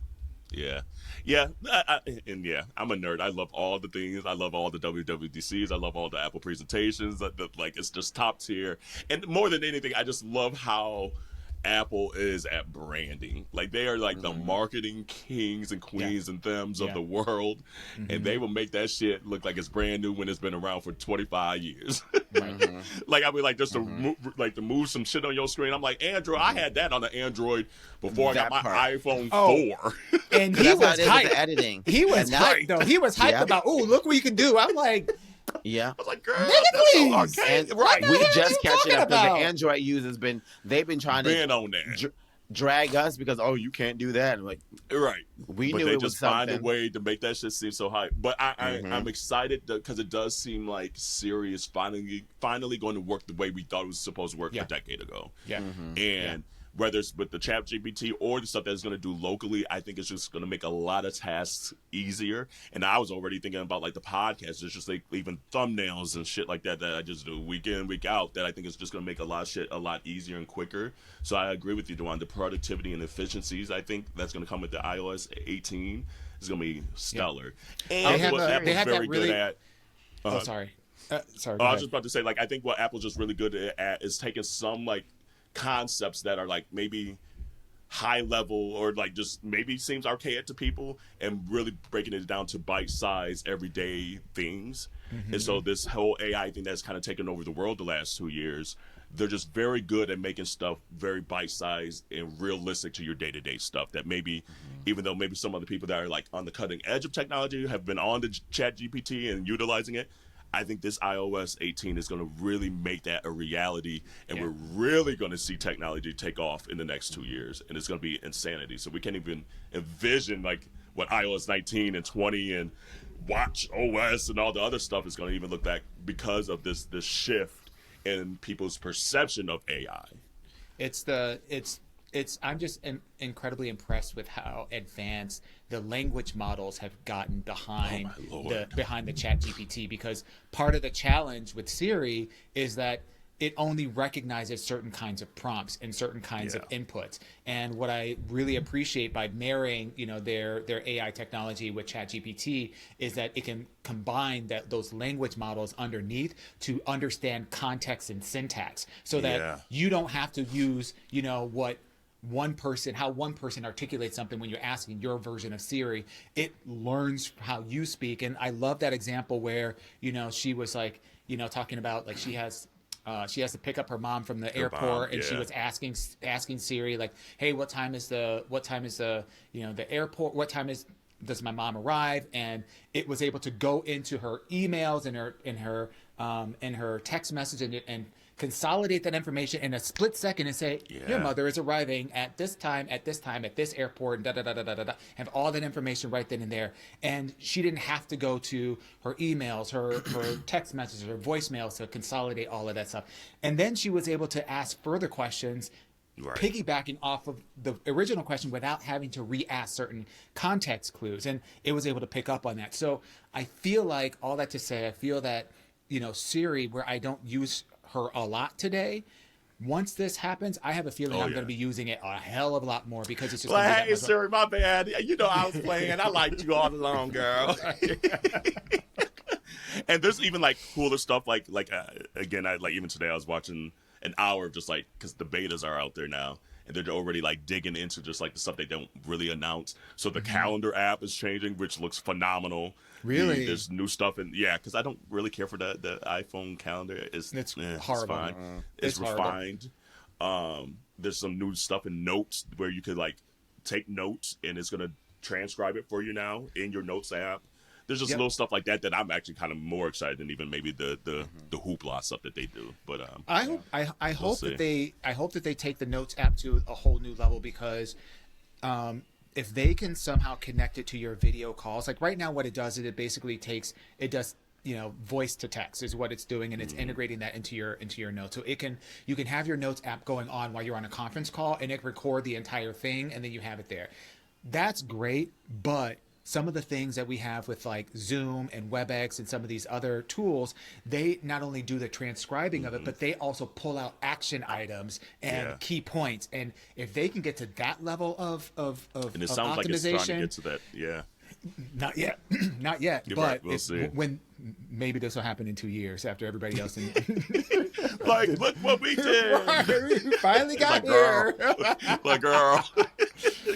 I'm a nerd. I love all the things. I love all the WWDCs. I love all the Apple presentations. Like it's just top tier. And more than anything, I just love how Apple is at branding. Like they are like the marketing kings and queens and thems of the world, and they will make that shit look like it's brand new when it's been around for 25 years. Like I mean, like just to move some shit on your screen. I'm like, Android. I had that on the Android before I got my iPhone 4. And he was hyped. Editing. He was hyped though. He was hyped about, look what you can do. I'm like. Yeah, I was like, girl, please. Right. We just catching up because the Android users they've been trying to on that. Drag us because you can't do that. I'm like, right. We but knew they it just was find something. a way to make that shit seem so hype. But I'm excited because it does seem like Siri is finally going to work the way we thought it was supposed to work a decade ago. And whether it's with the chat GPT or the stuff that it's going to do locally, I think it's just going to make a lot of tasks easier. And I was already thinking about like the podcast. It's just like even thumbnails and shit like that I just do week in, week out, that I think is just going to make a lot of shit a lot easier and quicker. So I agree with you, Dewan. The productivity and efficiencies, I think that's going to come with the iOS 18 is going to be stellar. And they have very that really good at. sorry. Sorry. I was just about to say, like, I think what Apple's just really good at is taking some like concepts that are like maybe high level or like just maybe seems archaic to people and really breaking it down to bite-sized everyday things. And so this whole AI thing that's kind of taken over the world the last 2 years, they're just very good at making stuff very bite-sized and realistic to your day-to-day stuff that maybe even though maybe some other people that are like on the cutting edge of technology have been on the chat GPT and utilizing it, I think this iOS 18 is going to really make that a reality, and we're really going to see technology take off in the next 2 years, and it's going to be insanity. So we can't even envision like what iOS 19 and 20 and Watch OS and all the other stuff is going to even look back because of this shift in people's perception of AI. I'm just incredibly impressed with how advanced the language models have gotten behind the chat GPT, because part of the challenge with Siri is that it only recognizes certain kinds of prompts and certain kinds of inputs. And what I really appreciate by marrying, their AI technology with ChatGPT is that it can combine those language models underneath to understand context and syntax, so that you don't have to use, how one person articulates something when you're asking your version of Siri. It learns how you speak. And I love that example where, she was like, talking about like she has to pick up her mom from the airport, and she was asking Siri like, hey, what time is the the airport? What time does my mom arrive? And it was able to go into her emails and her text message and consolidate that information in a split second and say, your mother is arriving at this time, at this airport, and have all that information right then and there. And she didn't have to go to her emails, her text messages, her voicemails to consolidate all of that stuff. And then she was able to ask further questions, piggybacking off of the original question without having to re-ask certain context clues. And it was able to pick up on that. So I feel like, all that to say, I feel that, Siri, where I don't use her a lot today. Once this happens, I have a feeling I'm going to be using it a hell of a lot more because it's just. Well, hey, Siri, my bad. You know I was playing. I liked you all along, girl. And there's even like cooler stuff. Again, even today I was watching an hour of just like because the betas are out there now. And they're already like digging into just like the stuff they don't really announce. So the calendar app is changing, which looks phenomenal. Really? There's new stuff because I don't really care for the iPhone calendar. It's horrible. It's fine. It's refined. There's some new stuff in notes where you could like take notes and it's gonna transcribe it for you now in your notes app. There's just little stuff like that I'm actually kind of more excited than even maybe the hoopla stuff that they do. But I hope that they take the Notes app to a whole new level because if they can somehow connect it to your video calls, like right now, what it does is it basically does voice to text is what it's doing, and it's integrating that into your notes. So you can have your Notes app going on while you're on a conference call, and it record the entire thing, and then you have it there. That's great, but some of the things that we have with like Zoom and WebEx and some of these other tools, they not only do the transcribing of it, but they also pull out action items and key points. And if they can get to that level of and it sounds like it's starting to get to that, Not yet, not yet. You're but right. We'll see. When maybe this will happen in 2 years after everybody else. Like, look what we did. Right, we finally got here. Girl,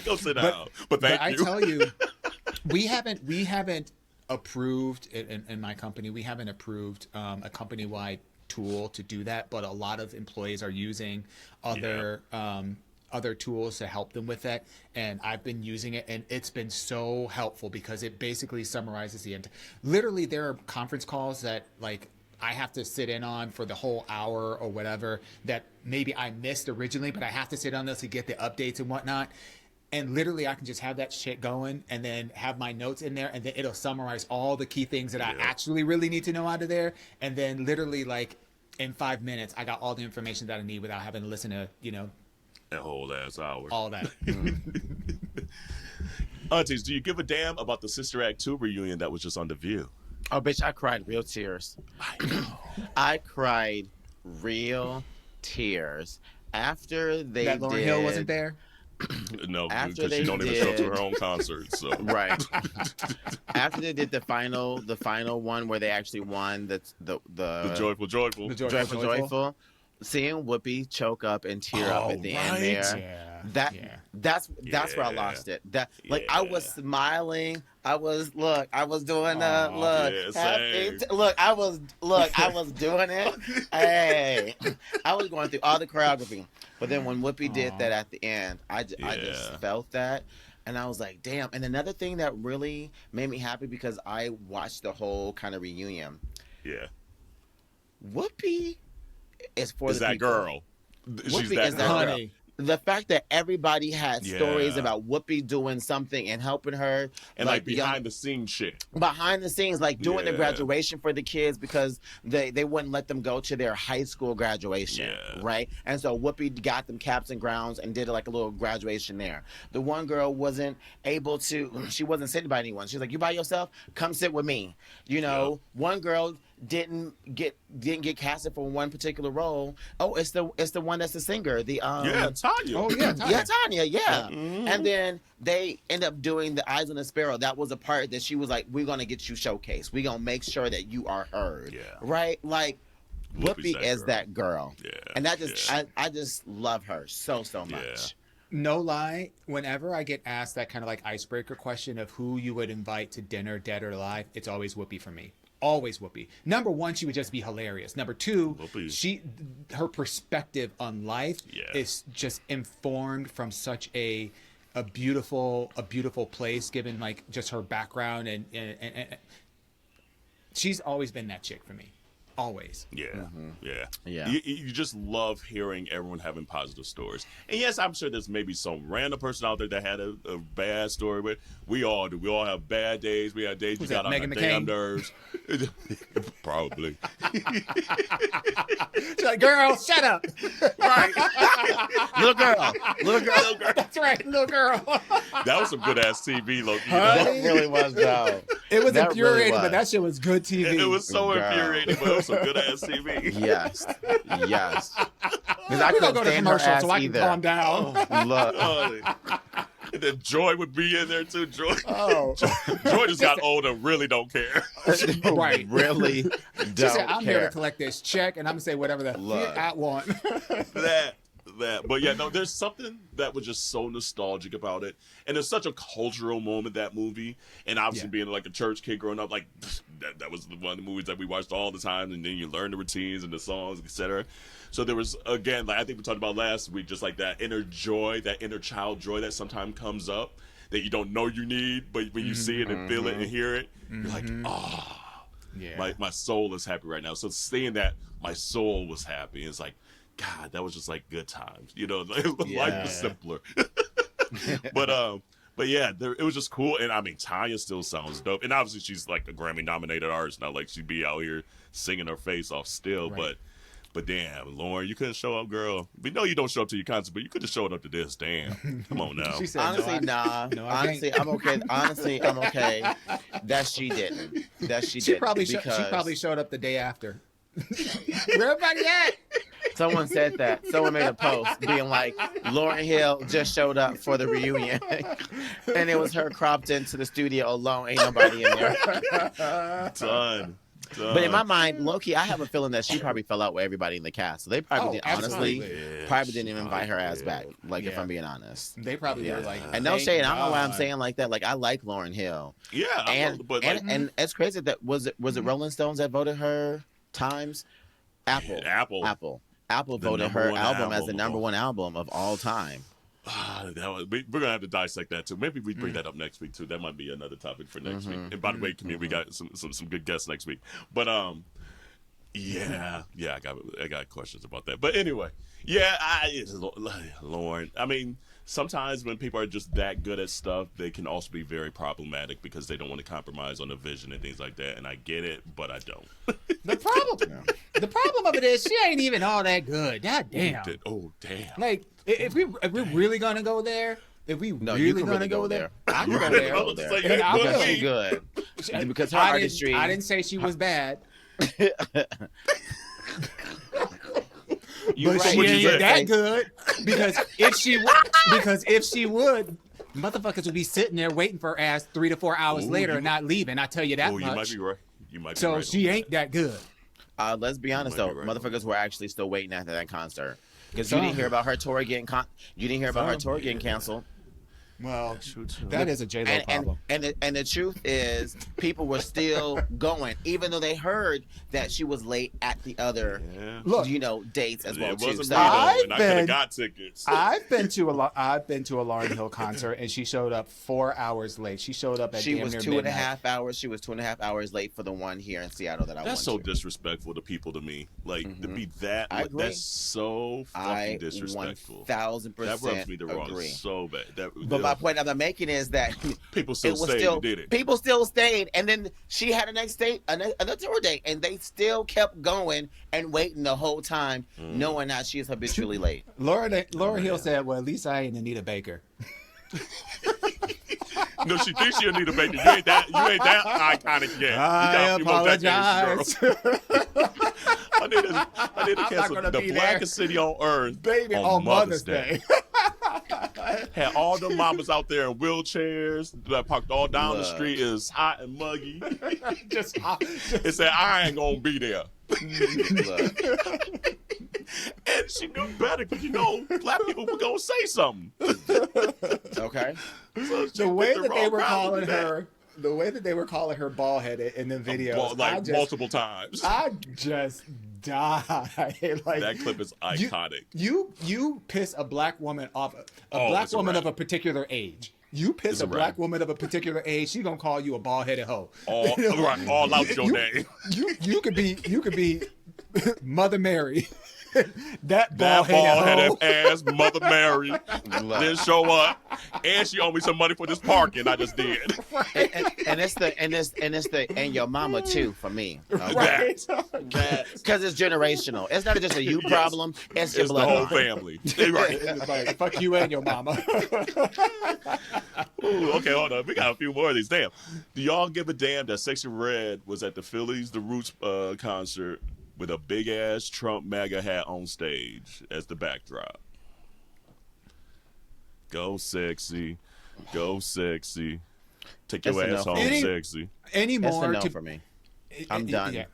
go sit down. But thank you. I tell you, we haven't approved in my company. We haven't approved a company-wide tool to do that, but a lot of employees are using other tools to help them with that, and I've been using it, and it's been so helpful because it basically summarizes the end. Literally, there are conference calls that like I have to sit in on for the whole hour or whatever that maybe I missed originally, but I have to sit on those to get the updates and whatnot. And literally, I can just have that shit going and then have my notes in there, and then it'll summarize all the key things that I actually really need to know out of there. And then literally, like in 5 minutes, I got all the information that I need without having to listen to a whole ass hour. All that. Aunties, do you give a damn about the Sister Act 2 reunion that was just on The View? Oh, bitch, I cried real tears. I cried real tears. After they that Lauryn Hill wasn't there? No, because she don't even show to her own concerts. So. Right. After they did the final one where they actually won the joyful. Seeing Whoopi choke up and tear up at the end there, that's where I lost it. I was smiling. I was doing I was doing it. Hey, I was going through all the choreography, but then when Whoopi did that at the end, I just felt that. And I was like, damn. And another thing that really made me happy because I watched the whole kind of reunion. Yeah. Whoopi is for is the that people. Girl. She's that is that girl. girl. The fact that everybody had stories about Whoopi doing something and helping her. And like behind the scenes shit. Behind the scenes, like doing the graduation for the kids because they wouldn't let them go to their high school graduation. Right? And so Whoopi got them caps and gowns and did like a little graduation there. The one girl wasn't able to, she wasn't sitting by anyone. She was like, you by yourself? Come sit with me. One girl didn't get casted for one particular role. Oh, it's the one that's the singer. Tanya. Oh yeah, Tanya. Yeah. Mm-hmm. And then they end up doing the Eyes on the Sparrow. That was a part that she was like, "We're gonna get you showcased. We're gonna make sure that you are heard." Yeah. Right. Like Whoopi is that girl. Yeah. And that just I just love her so much. Yeah. No lie, whenever I get asked that kind of like icebreaker question of who you would invite to dinner, dead or alive, it's always Whoopi for me. Always Whoopi. Number one, she would just be hilarious. Number two, her perspective on life is just informed from such a beautiful place, given like just her background and she's always been that chick for me. Always. Yeah. Mm-hmm. Yeah. You just love hearing everyone having positive stories. And yes, I'm sure there's maybe some random person out there that had a bad story, but we all do. We all have bad days. We have days we got on our damn nerves. Probably. She's like, girl, shut up. Right. Little girl. That's right, little girl. That was some good ass TV, Loki. That really was, though. It was That infuriating, really was. but that shit was good TV. It was so infuriating, but it was some good ass TV. Yes. Because I We don't couldn't go to stand her commercial, ass so I can either. calm down. Look. And then Joy would be in there too. Joy just got old and really don't care. Right. Really She don't said, I'm here to care. collect this check, and I'm going to say whatever the fuck I want. But yeah, no, there's something that was just so nostalgic about it, and it's such a cultural moment, that movie. And obviously, being like a church kid growing up, like that was one of the movies that we watched all the time, and then you learn the routines and the songs, etc. So there was, again, like I think we talked about last week, just like that inner joy, that inner child joy that sometimes comes up that you don't know you need, but when you see it and feel it and hear it, you're like, my soul is happy right now. So seeing that my soul was happy, it's like, God, that was just like good times, life was simpler. But yeah, it was just cool. And I mean, Tanya still sounds dope, and obviously she's like a Grammy nominated artist, not like she'd be out here singing her face off still. Right. But damn, Lauryn, you couldn't show up, girl. We know you don't show up to your concert, but you could have showed up to this. Damn, come on now. She said, honestly, nah. No, honestly, I'm okay. Honestly, I'm okay. That she didn't. She probably showed up the day after. Where everybody at? Someone said that. Someone made a post being like, Lauryn Hill just showed up for the reunion. And it was her cropped into the studio alone. Ain't nobody in there. Done. But in my mind, low-key, I have a feeling that she probably fell out with everybody in the cast. So they probably honestly didn't even invite her ass back. Like, if I'm being honest. They probably were like, and no shade, I don't know why I'm saying like that. Like, I like Lauryn Hill. Yeah. And it's crazy that was it Rolling Stones that voted her Times? Apple voted her album as the number one album of all time. We're gonna have to dissect that too. Maybe we bring that up next week too. That might be another topic for next week. And by the way, community, we got some good guests next week. But I got questions about that. But anyway, Lauryn. I mean, sometimes when people are just that good at stuff, they can also be very problematic because they don't want to compromise on the vision and things like that. And I get it, but I don't. The problem of it is she ain't even all that good. God damn. Oh damn. Like if we're really gonna go there, you can really go there. I can go there. Because she's good. Because her artistry. I didn't say she was bad. But she ain't that good because if she would, motherfuckers would be sitting there waiting for her ass 3 to 4 hours later and not leaving. I tell you that much. You might be right. So she ain't that good. Let's be honest though, motherfuckers were actually still waiting after that concert because you didn't hear about her tour getting canceled. Well, that is a J-Lo problem. And the truth is, people were still going, even though they heard that she was late at the other, dates as well. It wasn't too. me, and I could have got tickets. I've been to a Lauryn Hill concert, and she showed up 4 hours late. She showed up at She was near 2.5 hours. She was 2.5 hours late for the one here in Seattle that I went to. That's so disrespectful to people to me. Like to be that. I agree. That's so fucking disrespectful. 1,000% that rubs me the wrong agree. so bad. But my point I'm making is that people still stayed and did it. People still stayed, and then she had another tour date, and they still kept going and waiting the whole time, knowing that she is habitually late. Lauryn Hill said, "Well, at least I ain't Anita Baker." No, she thinks she'll need a baby. You ain't that iconic yet. I apologize. I need to cancel the blackest city on earth, baby, on Mother's Day. Had all the mamas out there in wheelchairs that parked all down the street. Is hot and muggy. Just hot. It said, I ain't gonna be there. And she knew better because black people were gonna say something. Okay. So the way that they were calling her bald headed in the videos, multiple times. I just died. Like, that clip is iconic. You piss a black woman off, a black woman of a particular age. You piss a black woman of a particular age, she gonna call you a bald headed hoe. All out your name. You could be Mother Mary. that bald-headed ass Mother Mary didn't show up, and she owed me some money for this parking. I just did. And your mama too for me. Right. Because it's generational. It's not just a you problem. It's your the whole family. Right. It's like, fuck you and your mama. Ooh, okay, hold on. We got a few more of these. Damn. Do y'all give a damn that Sexy Red was at the Phillies, the Roots concert? with a big ass Trump MAGA hat on stage as the backdrop. Go sexy. Go sexy. Take your ass home, sexy. Anymore it's a no for me. I'm done.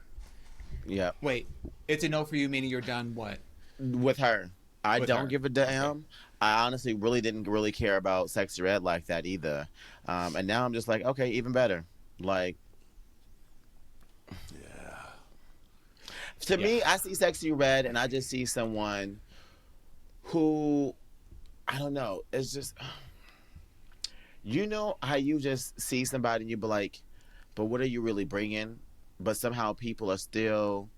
Yeah. Wait, it's a no for you, meaning you're done what? With her. I don't give a damn. Okay. I honestly really didn't really care about Sexy Red like that either. And now I'm just like, okay, even better. Like, to me, I see Sexy Red and I just see someone who, I don't know, it's just, you know how you just see somebody and you be like, but what are you really bringing? But somehow people are still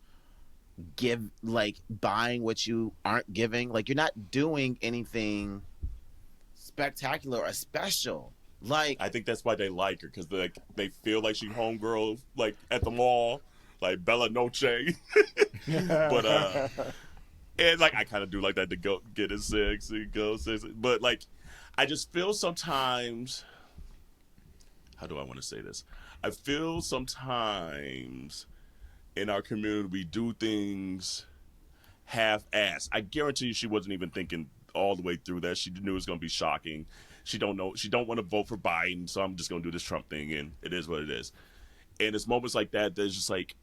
buying what you aren't giving. Like, you're not doing anything spectacular or special. Like, I think that's why they like her, because they feel like she homegirl, like at the mall, like Bella Noche. But and like I kind of do like that, to go get it sexy, go sexy. But like, I just feel sometimes, how do I want to say this? I feel sometimes in our community we do things half-assed. I guarantee you she wasn't even thinking all the way through that. She knew it was going to be shocking. She don't want to vote for Biden, so I'm just going to do this Trump thing, and it is what it is. And it's moments like that that's just like,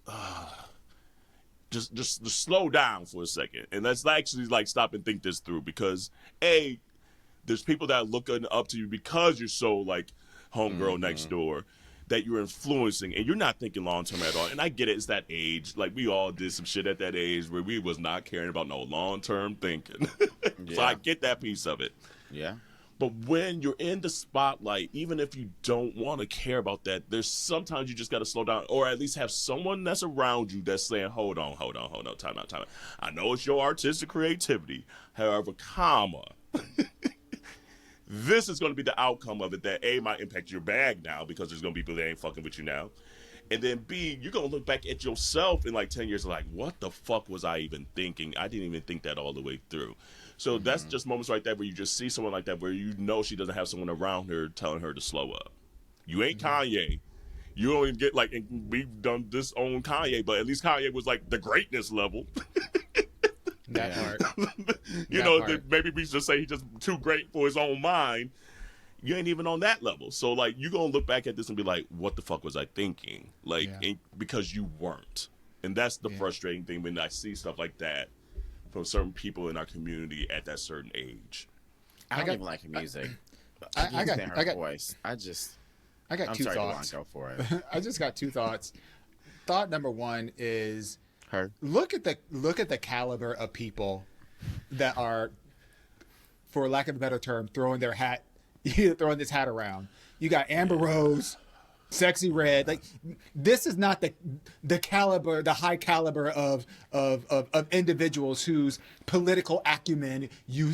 just slow down for a second, and let's actually like stop and think this through, because there's people that are looking up to you because you're so like homegirl next door, that you're influencing, and you're not thinking long term at all. And I get it, it's that age. Like, we all did some shit at that age where we was not caring about no long term thinking. So I get that piece of it. Yeah. But when you're in the spotlight, even if you don't want to care about that, there's sometimes you just got to slow down, or at least have someone that's around you that's saying, hold on, time out. I know it's your artistic creativity. However, this is going to be the outcome of it, that A, might impact your bag now because there's going to be people that ain't fucking with you now. And then B, you're going to look back at yourself in like 10 years like, what the fuck was I even thinking? I didn't even think that all the way through. So that's just moments right there where you just see someone like that, where you know she doesn't have someone around her telling her to slow up. You ain't Kanye. You don't even get like, and we've done this on Kanye, but at least Kanye was like the greatness level. That part. Maybe we should say he's just too great for his own mind. You ain't even on that level. So like, you're going to look back at this and be like, what the fuck was I thinking? Like, because you weren't. And that's the frustrating thing when I see stuff like that from certain people in our community at that certain age. I don't even like her music. I got her voice. I got two thoughts. Go for it. I just got two thoughts. Thought number one is her. Look at the caliber of people that are, for lack of a better term, throwing this hat around. You got Amber Rose, Sexy Red. Like, this is not the caliber, the high caliber of individuals whose political acumen you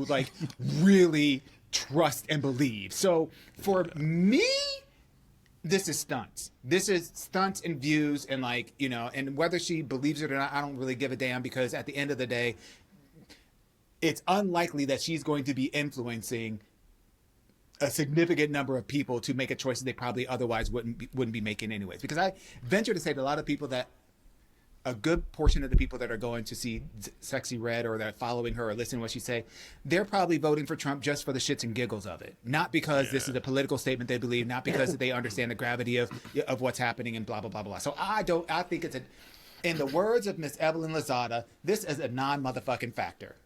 like really trust and believe. So for me, this is stunts. This is stunts and views, and like, and whether she believes it or not, I don't really give a damn, because at the end of the day, it's unlikely that she's going to be influencing a significant number of people to make a choice that they probably otherwise wouldn't be making anyways. Because I venture to say that a good portion of the people that are going to see Sexy Red, or that are following her or listening to what she say, they're probably voting for Trump just for the shits and giggles of it. Not because this is a political statement they believe, not because they understand the gravity of what's happening and blah, blah, blah, blah. So I think it's in the words of Miss Evelyn Lozada, this is a non-motherfucking factor.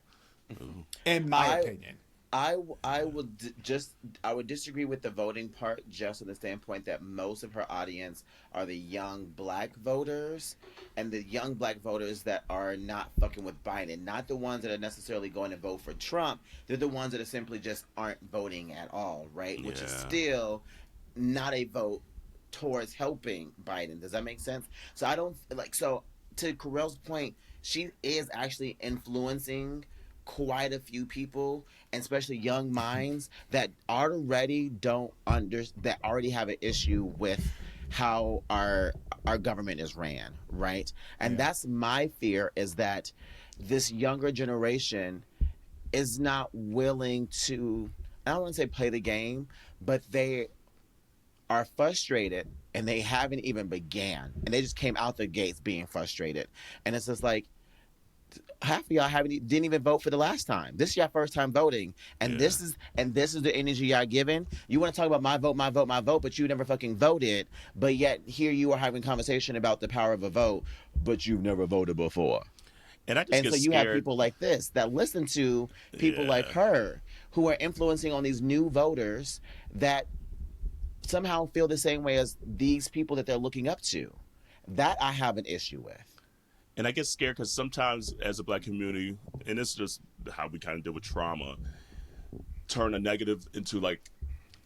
In my opinion. I would disagree with the voting part, just in the standpoint that most of her audience are the young black voters, and the young black voters that are not fucking with Biden, not the ones that are necessarily going to vote for Trump. They're the ones that are simply just aren't voting at all, right? Yeah. Which is still not a vote towards helping Biden. Does that make sense? So I don't like, so to Carell's point, she is actually influencing quite a few people, and especially young minds that already that already have an issue with how our government is ran, right? And that's my fear, is that this younger generation is not willing to, I don't want to say play the game, but they are frustrated and they haven't even began, and they just came out the gates being frustrated, and it's just like half of y'all didn't even vote for the last time. This is your first time voting, and this is the energy y'all giving. You want to talk about my vote, my vote, my vote, but you never fucking voted. But yet here you are having conversation about the power of a vote, but you've never voted before. And I just And get so you scared. have people like this that listen to people like her who are influencing on these new voters that somehow feel the same way as these people that they're looking up to. That I have an issue with. And I get scared because sometimes as a Black community, and it's just how we kind of deal with trauma, turn a negative into like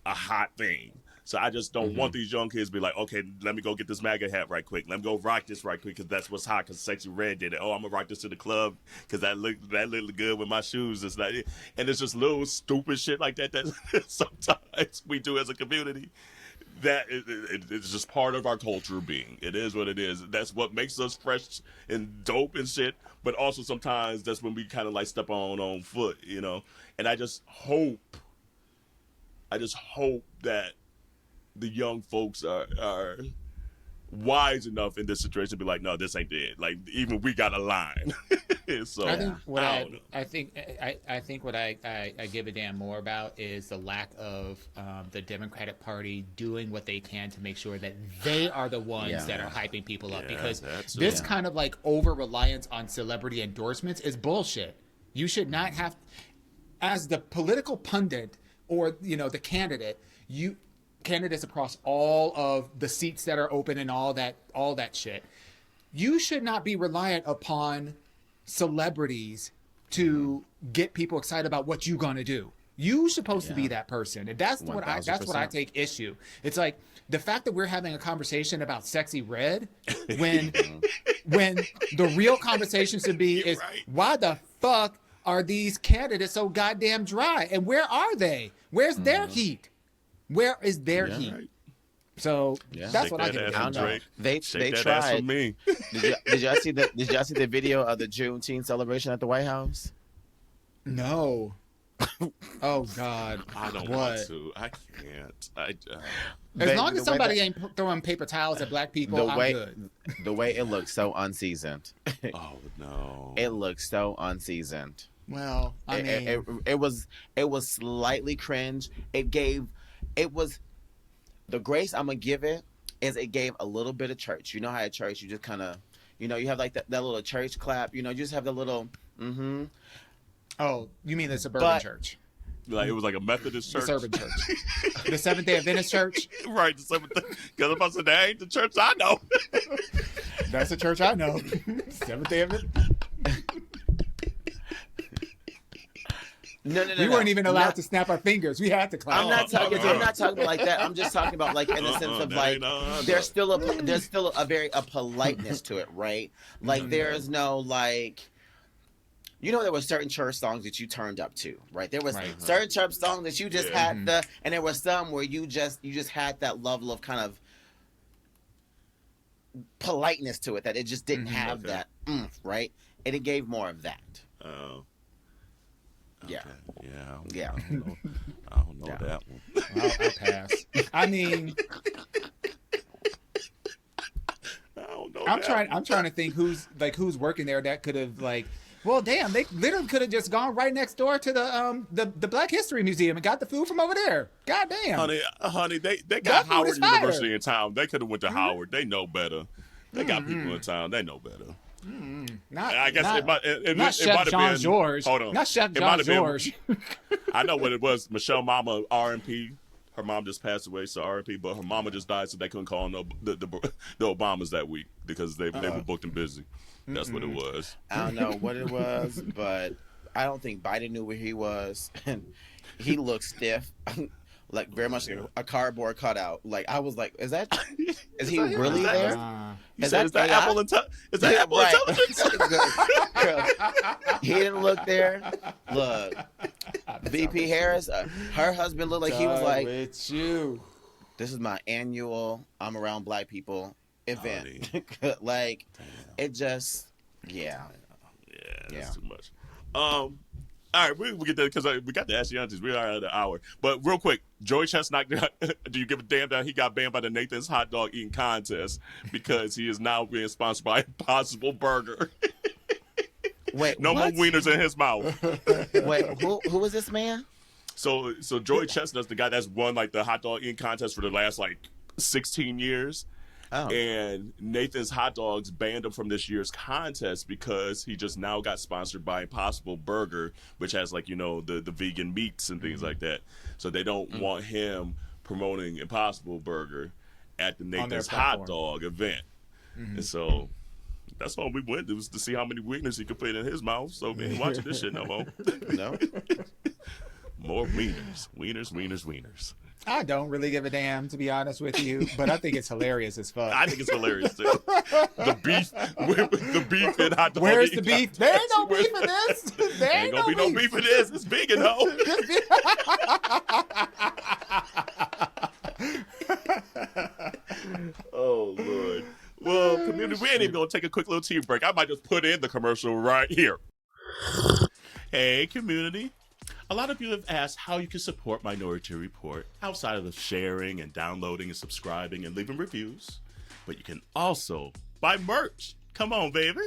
a hot thing. So I just don't want these young kids to be like, okay, let me go get this MAGA hat right quick. Let me go rock this right quick because that's what's hot because Sexy Red did it. Oh, I'm going to rock this to the club because that looked good with my shoes. It's not it. And it's just little stupid shit like that sometimes we do as a community. That it's just part of our culture being. It is what it is. That's what makes us fresh and dope and shit. But also sometimes that's when we kind of like step on our own foot, you know. And I just hope that the young folks are wise enough in this situation to be like, no, this ain't it. Like even we got a line. So I think what I don't know. I think what I give a damn more about is the lack of the Democratic Party doing what they can to make sure that they are the ones that are hyping people up, because this kind of like over reliance on celebrity endorsements is bullshit. You should not have, as the political pundit or the candidate, candidates across all of the seats that are open and all that shit, you should not be reliant upon celebrities to get people excited about what you're gonna do. You're supposed to be that person, and that's what I take issue. It's like the fact that we're having a conversation about Sexy Red when the real conversation should be is why the fuck are these candidates so goddamn dry, and where are they? Where's their heat? Where is their heat? Right. So that's what I think. I don't know. They that tried. Ass for me. Did y'all see the video of the Juneteenth celebration at the White House? No. Oh God. I don't want to. I can't. As long as somebody ain't throwing paper towels at Black people, I'm good. The way it looked so unseasoned. Oh no. It looked so unseasoned. Well, I mean, it was slightly cringe. It was the grace I'm gonna give it is it gave a little bit of church. You know how at church you just kind of, you have like that little church clap. You just have the little. Oh, you mean the suburban church? Like it was like a Methodist church. The suburban church. The Seventh-day Adventist church. Right, the Seventh-day. Because if I said that ain't the church I know. That's the church I know. Seventh-day Adventist. No. We weren't even allowed to snap our fingers. We had to clap. I'm not talking like that. I'm just talking about like in the sense of like there's still a politeness to it, right? Like there is no like, there were certain church songs that you turned up to, right? There was certain church songs that you just had and there were some where you just had that level of kind of politeness to it that it just didn't have that right? And it gave more of that. Oh. Okay. Yeah. I don't know that one. I'll pass. I mean, I don't know. I'm trying to think who's working there that could have like. Well, damn, they literally could have just gone right next door to the Black History Museum and got the food from over there. God damn. Honey, they got Howard University in town. They could have went to Howard. They know better. They got people in town. They know better. It might have been George. Hold on. Not Chef John George. I know what it was. Michelle Mama R&P. Her mom just passed away, so R&P. But her mama just died, so they couldn't call the Obamas that week because they were booked and busy. That's what it was. I don't know what it was, but I don't think Biden knew where he was, and he looked stiff. Like very much like a cardboard cutout. Like I was like, is he really there? Is that Apple Intelligence? He didn't look there. Look, VP Harris, her husband looked like he was like, with you. This is my annual I'm around Black people event. Like, it just, that's too much. I All right, we get that because we got the Ask Yo Aunteas. We are at an hour. But real quick, Joey Chestnut, do you give a damn that he got banned by the Nathan's hot dog eating contest because he is now being sponsored by Impossible Burger? Wait, no what? more wieners in his mouth. Wait, who is this man? So Joey Chestnut's the guy that's won like the hot dog eating contest for the last like 16 years. Oh. And Nathan's Hot Dogs banned him from this year's contest because he just now got sponsored by Impossible Burger, which has like, the vegan meats and things like that. So they don't want him promoting Impossible Burger at the Nathan's Hot Dog event. And so that's all we went. It was to see how many wieners he could put in his mouth. So we ain't watching this shit no more. No. More wieners. Wieners. I don't really give a damn, to be honest with you, but I think it's hilarious as fuck. I think it's hilarious too. The beef in hot dog. Where's the beef? There ain't no beef in this. There ain't gonna be no beef in this. It's vegan though. Oh Lord. Well, community, we ain't even gonna take a quick little tea break. I might just put in the commercial right here. Hey, community. A lot of you have asked how you can support Minoritea Report outside of the sharing and downloading and subscribing and leaving reviews. But you can also buy merch. Come on, baby.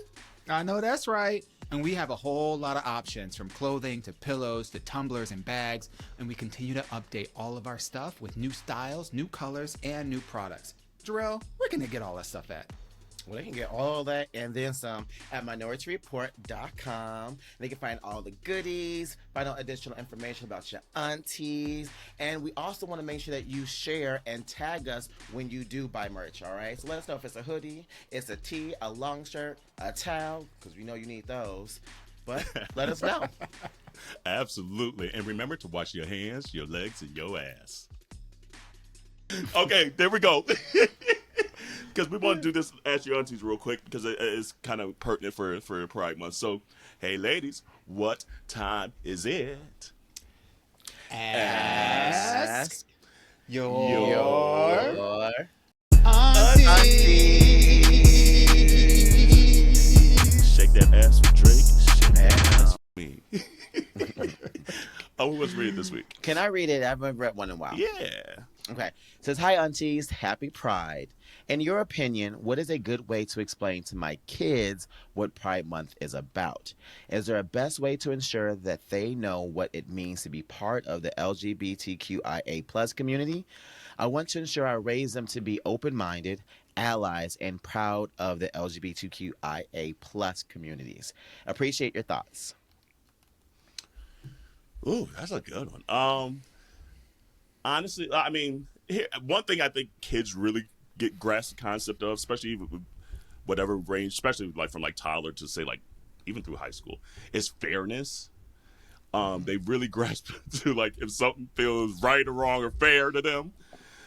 I know that's right. And we have a whole lot of options, from clothing to pillows to tumblers and bags. And we continue to update all of our stuff with new styles, new colors, and new products. Jarrell, where can they get all that stuff at? Well, they can get all that and then some at MinorityReport.com. They can find all the goodies, find out additional information about your aunties. And we also want to make sure that you share and tag us when you do buy merch, all right? So let us know if it's a hoodie, it's a tee, a long shirt, a towel, because we know you need those. But let us know. Absolutely. And remember to wash your hands, your legs, and your ass. Okay, there we go. Because we want to do this Ask Your Aunteas real quick because it is kind of pertinent for Pride Month. So, hey, ladies, what time is it? Ask your auntie. Shake that ass for Drake. Shake that ass for me. Who was reading this week? Can I read it? I haven't read one in a while. Yeah. Okay. It says, hi, aunties. Happy Pride. In your opinion, what is a good way to explain to my kids what Pride Month is about? Is there a best way to ensure that they know what it means to be part of the LGBTQIA+ community? I want to ensure I raise them to be open-minded, allies, and proud of the LGBTQIA+ communities. Appreciate your thoughts. Ooh, that's a good one. Honestly, I mean, one thing I think kids really grasp the concept of, especially with whatever range, especially like from like toddler to say like even through high school, is fairness. They really grasp to like if something feels right or wrong or fair to them.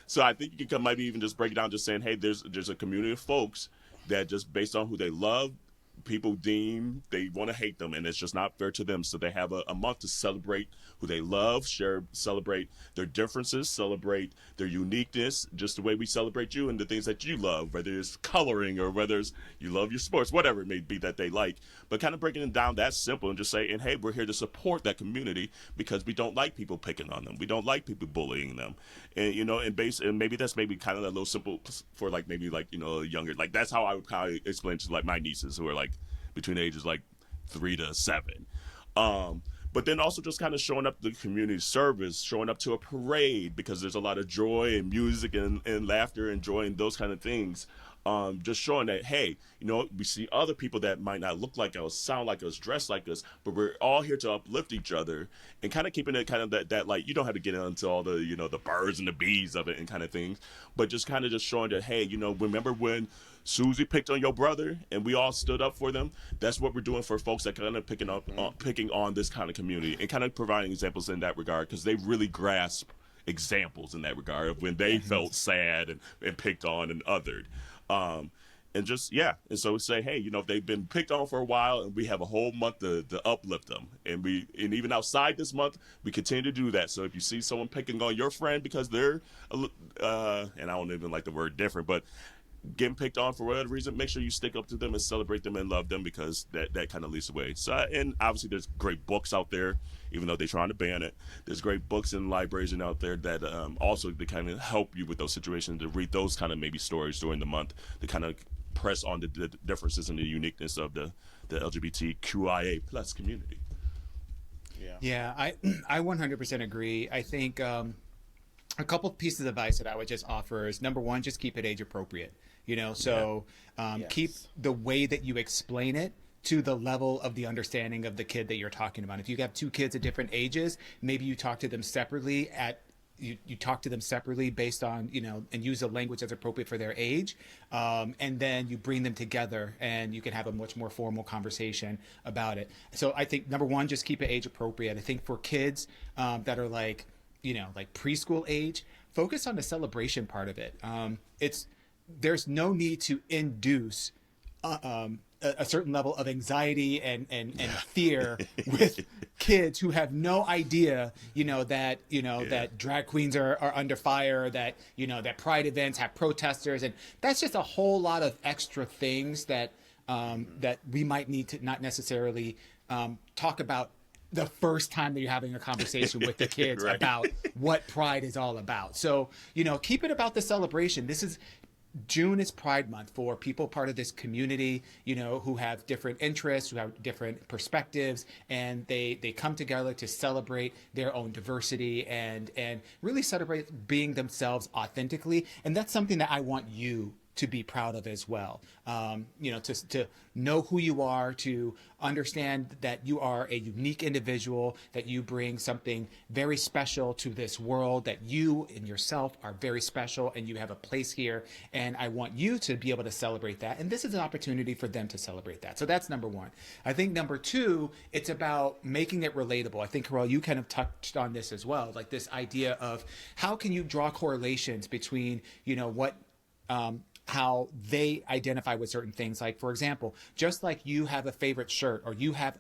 So I think you can maybe even just break it down, just saying, hey, there's a community of folks that just based on who they love, people deem they want to hate them, and it's just not fair to them. So they have a month to celebrate who they love, celebrate their differences, celebrate their uniqueness, just the way we celebrate you and the things that you love, whether it's coloring or whether it's you love your sports, whatever it may be that they like. But kind of breaking it down that simple and just saying, hey, we're here to support that community because we don't like people picking on them. We don't like people bullying them. And, and maybe that's maybe kind of a little simple for like maybe like, younger, like that's how I would kind of explain to like my nieces who are like between ages like 3 to 7. But then also just kind of showing up to the community service, showing up to a parade because there's a lot of joy and music and laughter and joy and those kind of things. Just showing that, hey, we see other people that might not look like us, sound like us, dress like us, but we're all here to uplift each other and kind of keeping it kind of that like, you don't have to get into all the, the birds and the bees of it and kind of things, but just kind of just showing that, hey, remember when Susie picked on your brother and we all stood up for them? That's what we're doing for folks that kind of picking on this kind of community and kind of providing examples in that regard because they really grasp examples in that regard of when they felt sad and picked on and othered. And just, yeah. And so we say, hey, if they've been picked on for a while and we have a whole month to uplift them. And even outside this month, we continue to do that. So if you see someone picking on your friend because they're, and I don't even like the word different, but getting picked on for whatever reason, make sure you stick up to them and celebrate them and love them, because that kind of leads the way. So, and obviously there's great books out there, even though they're trying to ban it. There's great books and libraries and out there that also to kind of help you with those situations, to read those kind of maybe stories during the month, to kind of press on the differences and the uniqueness of the LGBTQIA plus community. Yeah, I 100% agree. I think a couple of pieces of advice that I would just offer is, number one, just keep it age appropriate. So keep the way that you explain it to the level of the understanding of the kid that you're talking about. If you have two kids at different ages, maybe you talk to them separately you talk to them separately based on, and use a language that's appropriate for their age. And then you bring them together and you can have a much more formal conversation about it. So I think, number one, just keep it age appropriate. I think for kids that are like preschool age, focus on the celebration part of it. There's no need to induce a certain level of anxiety and fear with kids who have no idea, that drag queens are under fire, that pride events have protesters, and that's just a whole lot of extra things that we might need to not necessarily talk about the first time that you're having a conversation with the kids right. about what pride is all about. So, keep it about the celebration. June is Pride Month for people part of this community, who have different interests, who have different perspectives, and they come together to celebrate their own diversity and really celebrate being themselves authentically. And that's something that I want you to be proud of as well. To know who you are, to understand that you are a unique individual, that you bring something very special to this world, that you and yourself are very special and you have a place here. And I want you to be able to celebrate that. And this is an opportunity for them to celebrate that. So that's number one. I think number two, it's about making it relatable. I think, Carell, you kind of touched on this as well, like this idea of how can you draw correlations between, how they identify with certain things. Like, for example, just like you have a favorite shirt or you have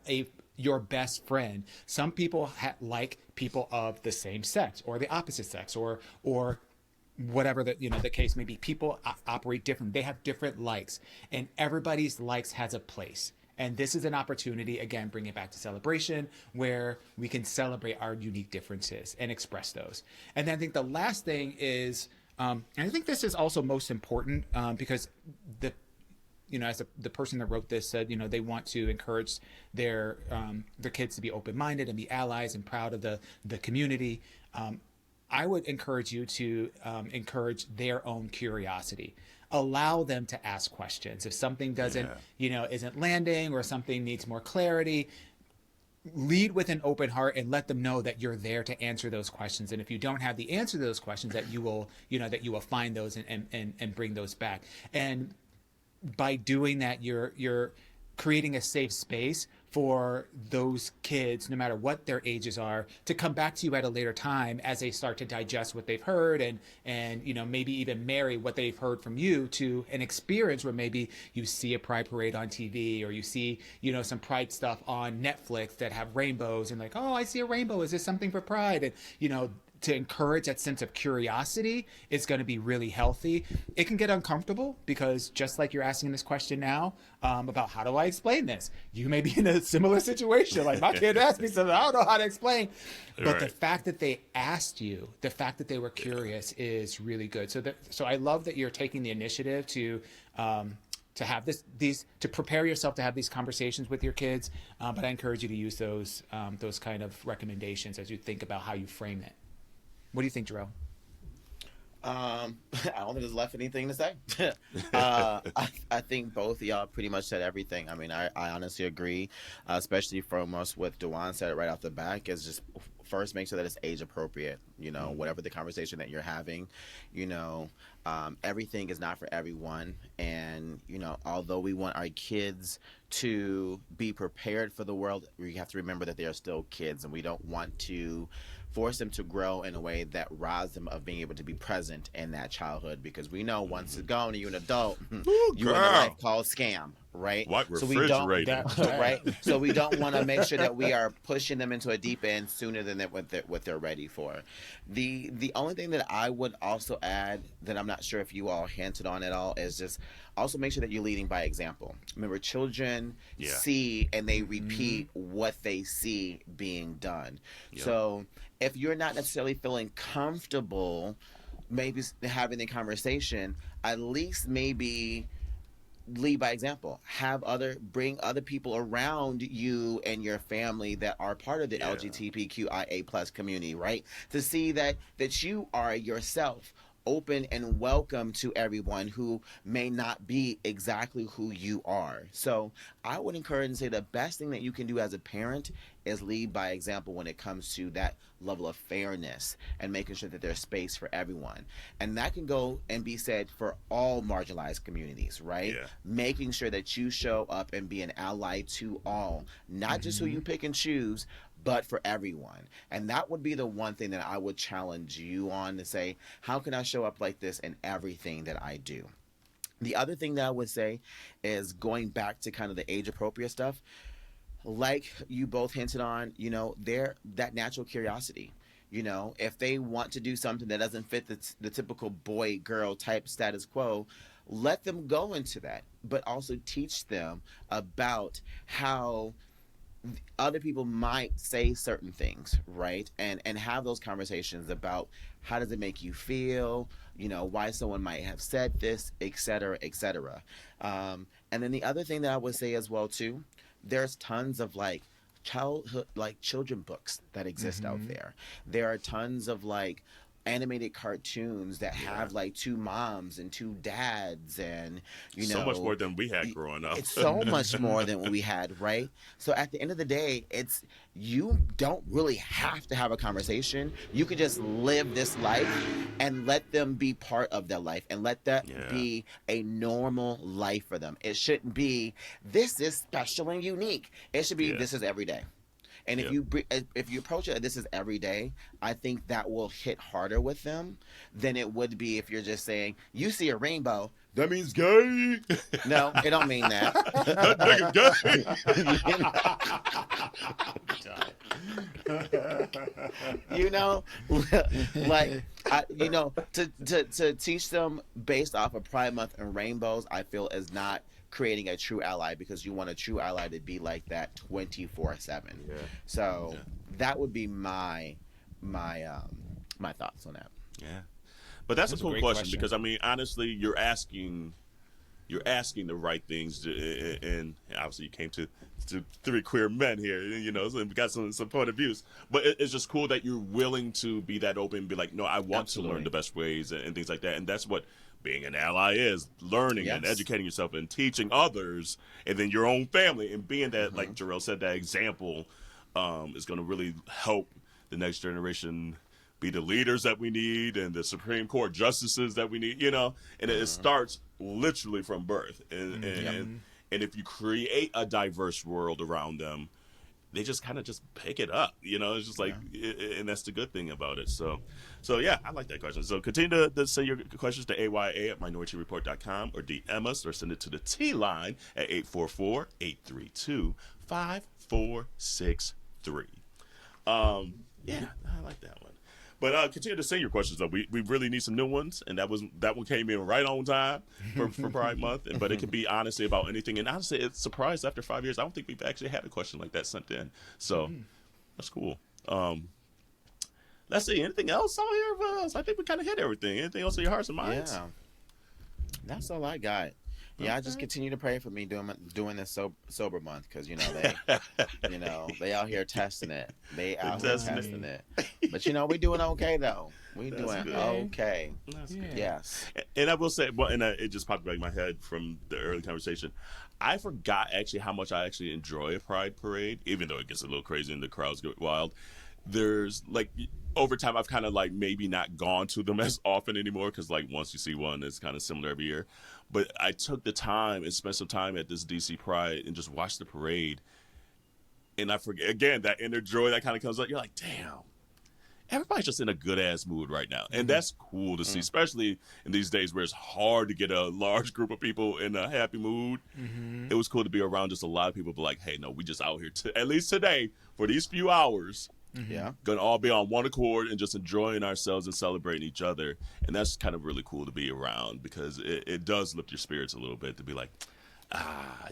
your best friend, some people like people of the same sex or the opposite sex or whatever the case may be. People operate different. They have different likes, and everybody's likes has a place. And this is an opportunity, again, bring it back to celebration, where we can celebrate our unique differences and express those. And then I think the last thing is, and I think this is also most important because the person that wrote this said, they want to encourage their kids to be open-minded and be allies and proud of the community. I would encourage you to encourage their own curiosity. Allow them to ask questions. If something isn't landing or something needs more clarity, lead with an open heart and let them know that you're there to answer those questions. And if you don't have the answer to those questions, that you will find those and bring those back. And by doing that, you're creating a safe space for those kids, no matter what their ages are, to come back to you at a later time as they start to digest what they've heard and maybe even marry what they've heard from you to an experience where maybe you see a pride parade on TV or you see, some pride stuff on Netflix that have rainbows and like, oh, I see a rainbow. Is this something for pride? And, to encourage that sense of curiosity is going to be really healthy. It can get uncomfortable because just like you're asking this question now about how do I explain this? You may be in a similar situation. Like my kid asked me something, I don't know how to explain. But right. The fact that they asked you, the fact that they were curious is really good. So I love that you're taking the initiative to have to prepare yourself to have these conversations with your kids. But I encourage you to use those kind of recommendations as you think about how you frame it. What do you think, Jarrell? I don't think there's left anything to say. I think both of y'all pretty much said everything. I mean, I honestly agree, especially from us what Dewan said right off the back is just first make sure that it's age appropriate, whatever the conversation that you're having, everything is not for everyone. And, although we want our kids to be prepared for the world. We have to remember that they are still kids, and we don't want to force them to grow in a way that robs them of being able to be present in that childhood, because we know once it's gone and you're an adult, you're in a life called scam, right? What So we don't, refrigerator? right? So we don't want to make sure that we are pushing them into a deep end sooner than what they're ready for. The only thing that I would also add that I'm not sure if you all hinted on at all is just also make sure that you're leading by example. Remember, children see and they repeat what they see being done. Yep. So if you're not necessarily feeling comfortable maybe having the conversation, at least maybe lead by example. Bring other people around you and your family that are part of the LGBTQIA plus community, right? To see that you are yourself open and welcome to everyone who may not be exactly who you are. So I would encourage and say the best thing that you can do as a parent is lead by example when it comes to that level of fairness and making sure that there's space for everyone. And that can go and be said for all marginalized communities, right? Yeah. Making sure that you show up and be an ally to all, not just who you pick and choose, but for everyone. And that would be the one thing that I would challenge you on, to say, how can I show up like this in everything that I do? The other thing that I would say is going back to kind of the age appropriate stuff, like you both hinted on, that natural curiosity. If they want to do something that doesn't fit the typical boy girl type status quo, let them go into that, but also teach them about how other people might say certain things, right? And have those conversations about how does it make you feel, why someone might have said this, et cetera, et cetera. And then the other thing that I would say as well too, there's tons of children books that exist out there. There are tons of animated cartoons that have two moms and two dads, and so much more than we had growing up. It's so much more than what we had, right? So at the end of the day, you don't really have to have a conversation. You could just live this life and let them be part of their life, and let that be a normal life for them. It shouldn't be, this is special and unique. It should be, this is every day. And if you approach it, this is every day, I think that will hit harder with them than it would be if you're just saying, you see a rainbow, that means gay. No, it don't mean that. That nigga gay. To teach them based off of Pride Month and rainbows, I feel is not creating a true ally, because you want a true ally to be like that 24/7. So that would be my thoughts on that. But that's a cool question, because honestly, you're asking the right things, and obviously you came to three queer men here, so we got some point of views. But it's just cool that you're willing to be that open and be like, no, I want to learn the best ways and things like that. And that's what being an ally is, learning and educating yourself and teaching others, and then your own family, and being that, like Jarrell said, that example is going to really help the next generation be the leaders that we need and the Supreme Court justices that we need, and it starts literally from birth. And if you create a diverse world around them, they just kind of just pick it up, it's just and that's the good thing about it. So yeah, I like that question. So continue to send your questions to aya@minoriteareport.com, or DM us, or send it to the T line at 844-832-5463. Yeah, I like that one. But continue to send your questions up. We really need some new ones, and that one came in right on time for Pride Month. But it can be honestly about anything. And honestly, it's surprised after 5 years, I don't think we've actually had a question like that sent in. So that's cool. Let's see, anything else out here for us? I think we kind of hit everything. Anything else in your hearts and minds? Yeah, that's all I got. Yeah, I just continue to pray for me doing this sober month, because they out here testing it. They out here testing it. But we doing okay though. We doing okay. That's good. Yes. And I will say, it just popped back in my head from the early conversation. I forgot actually how much I actually enjoy a Pride parade, even though it gets a little crazy and the crowds get wild. there's like over time I've kind of like maybe not gone to them as often anymore because like once you see one, it's kind of similar every year. But I took the time and spent some time at this DC Pride and just watched the parade. And I forget again that inner joy that kind of comes up. You're like, damn, everybody's just in a good ass mood right now, and that's cool to see, especially in these days where it's hard to get a large group of people in a happy mood. It was cool to be around just a lot of people, but like, hey, no, we just out here at least today for these few hours. Yeah, Gonna all be on one accord and just enjoying ourselves and celebrating each other, and that's kind of really cool to be around because it does lift your spirits a little bit to be like,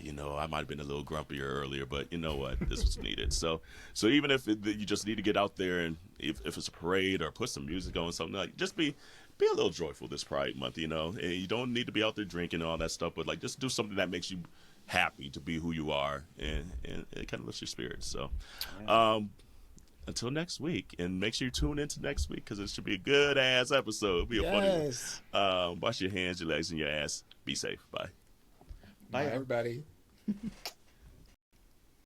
you know, I might have been a little grumpier earlier, but you know what, this was needed. So even if you just need to get out there and if it's a parade or put some music on, something like, just be a little joyful this Pride Month, you know. And you don't need to be out there drinking and all that stuff, but like just do something that makes you happy to be who you are, and it kind of lifts your spirits. So. Until next week, and make sure you tune into next week because it should be a good ass episode. It'll be a funny one. Wash your hands, your legs, and your ass. Be safe. Bye. Bye, everybody.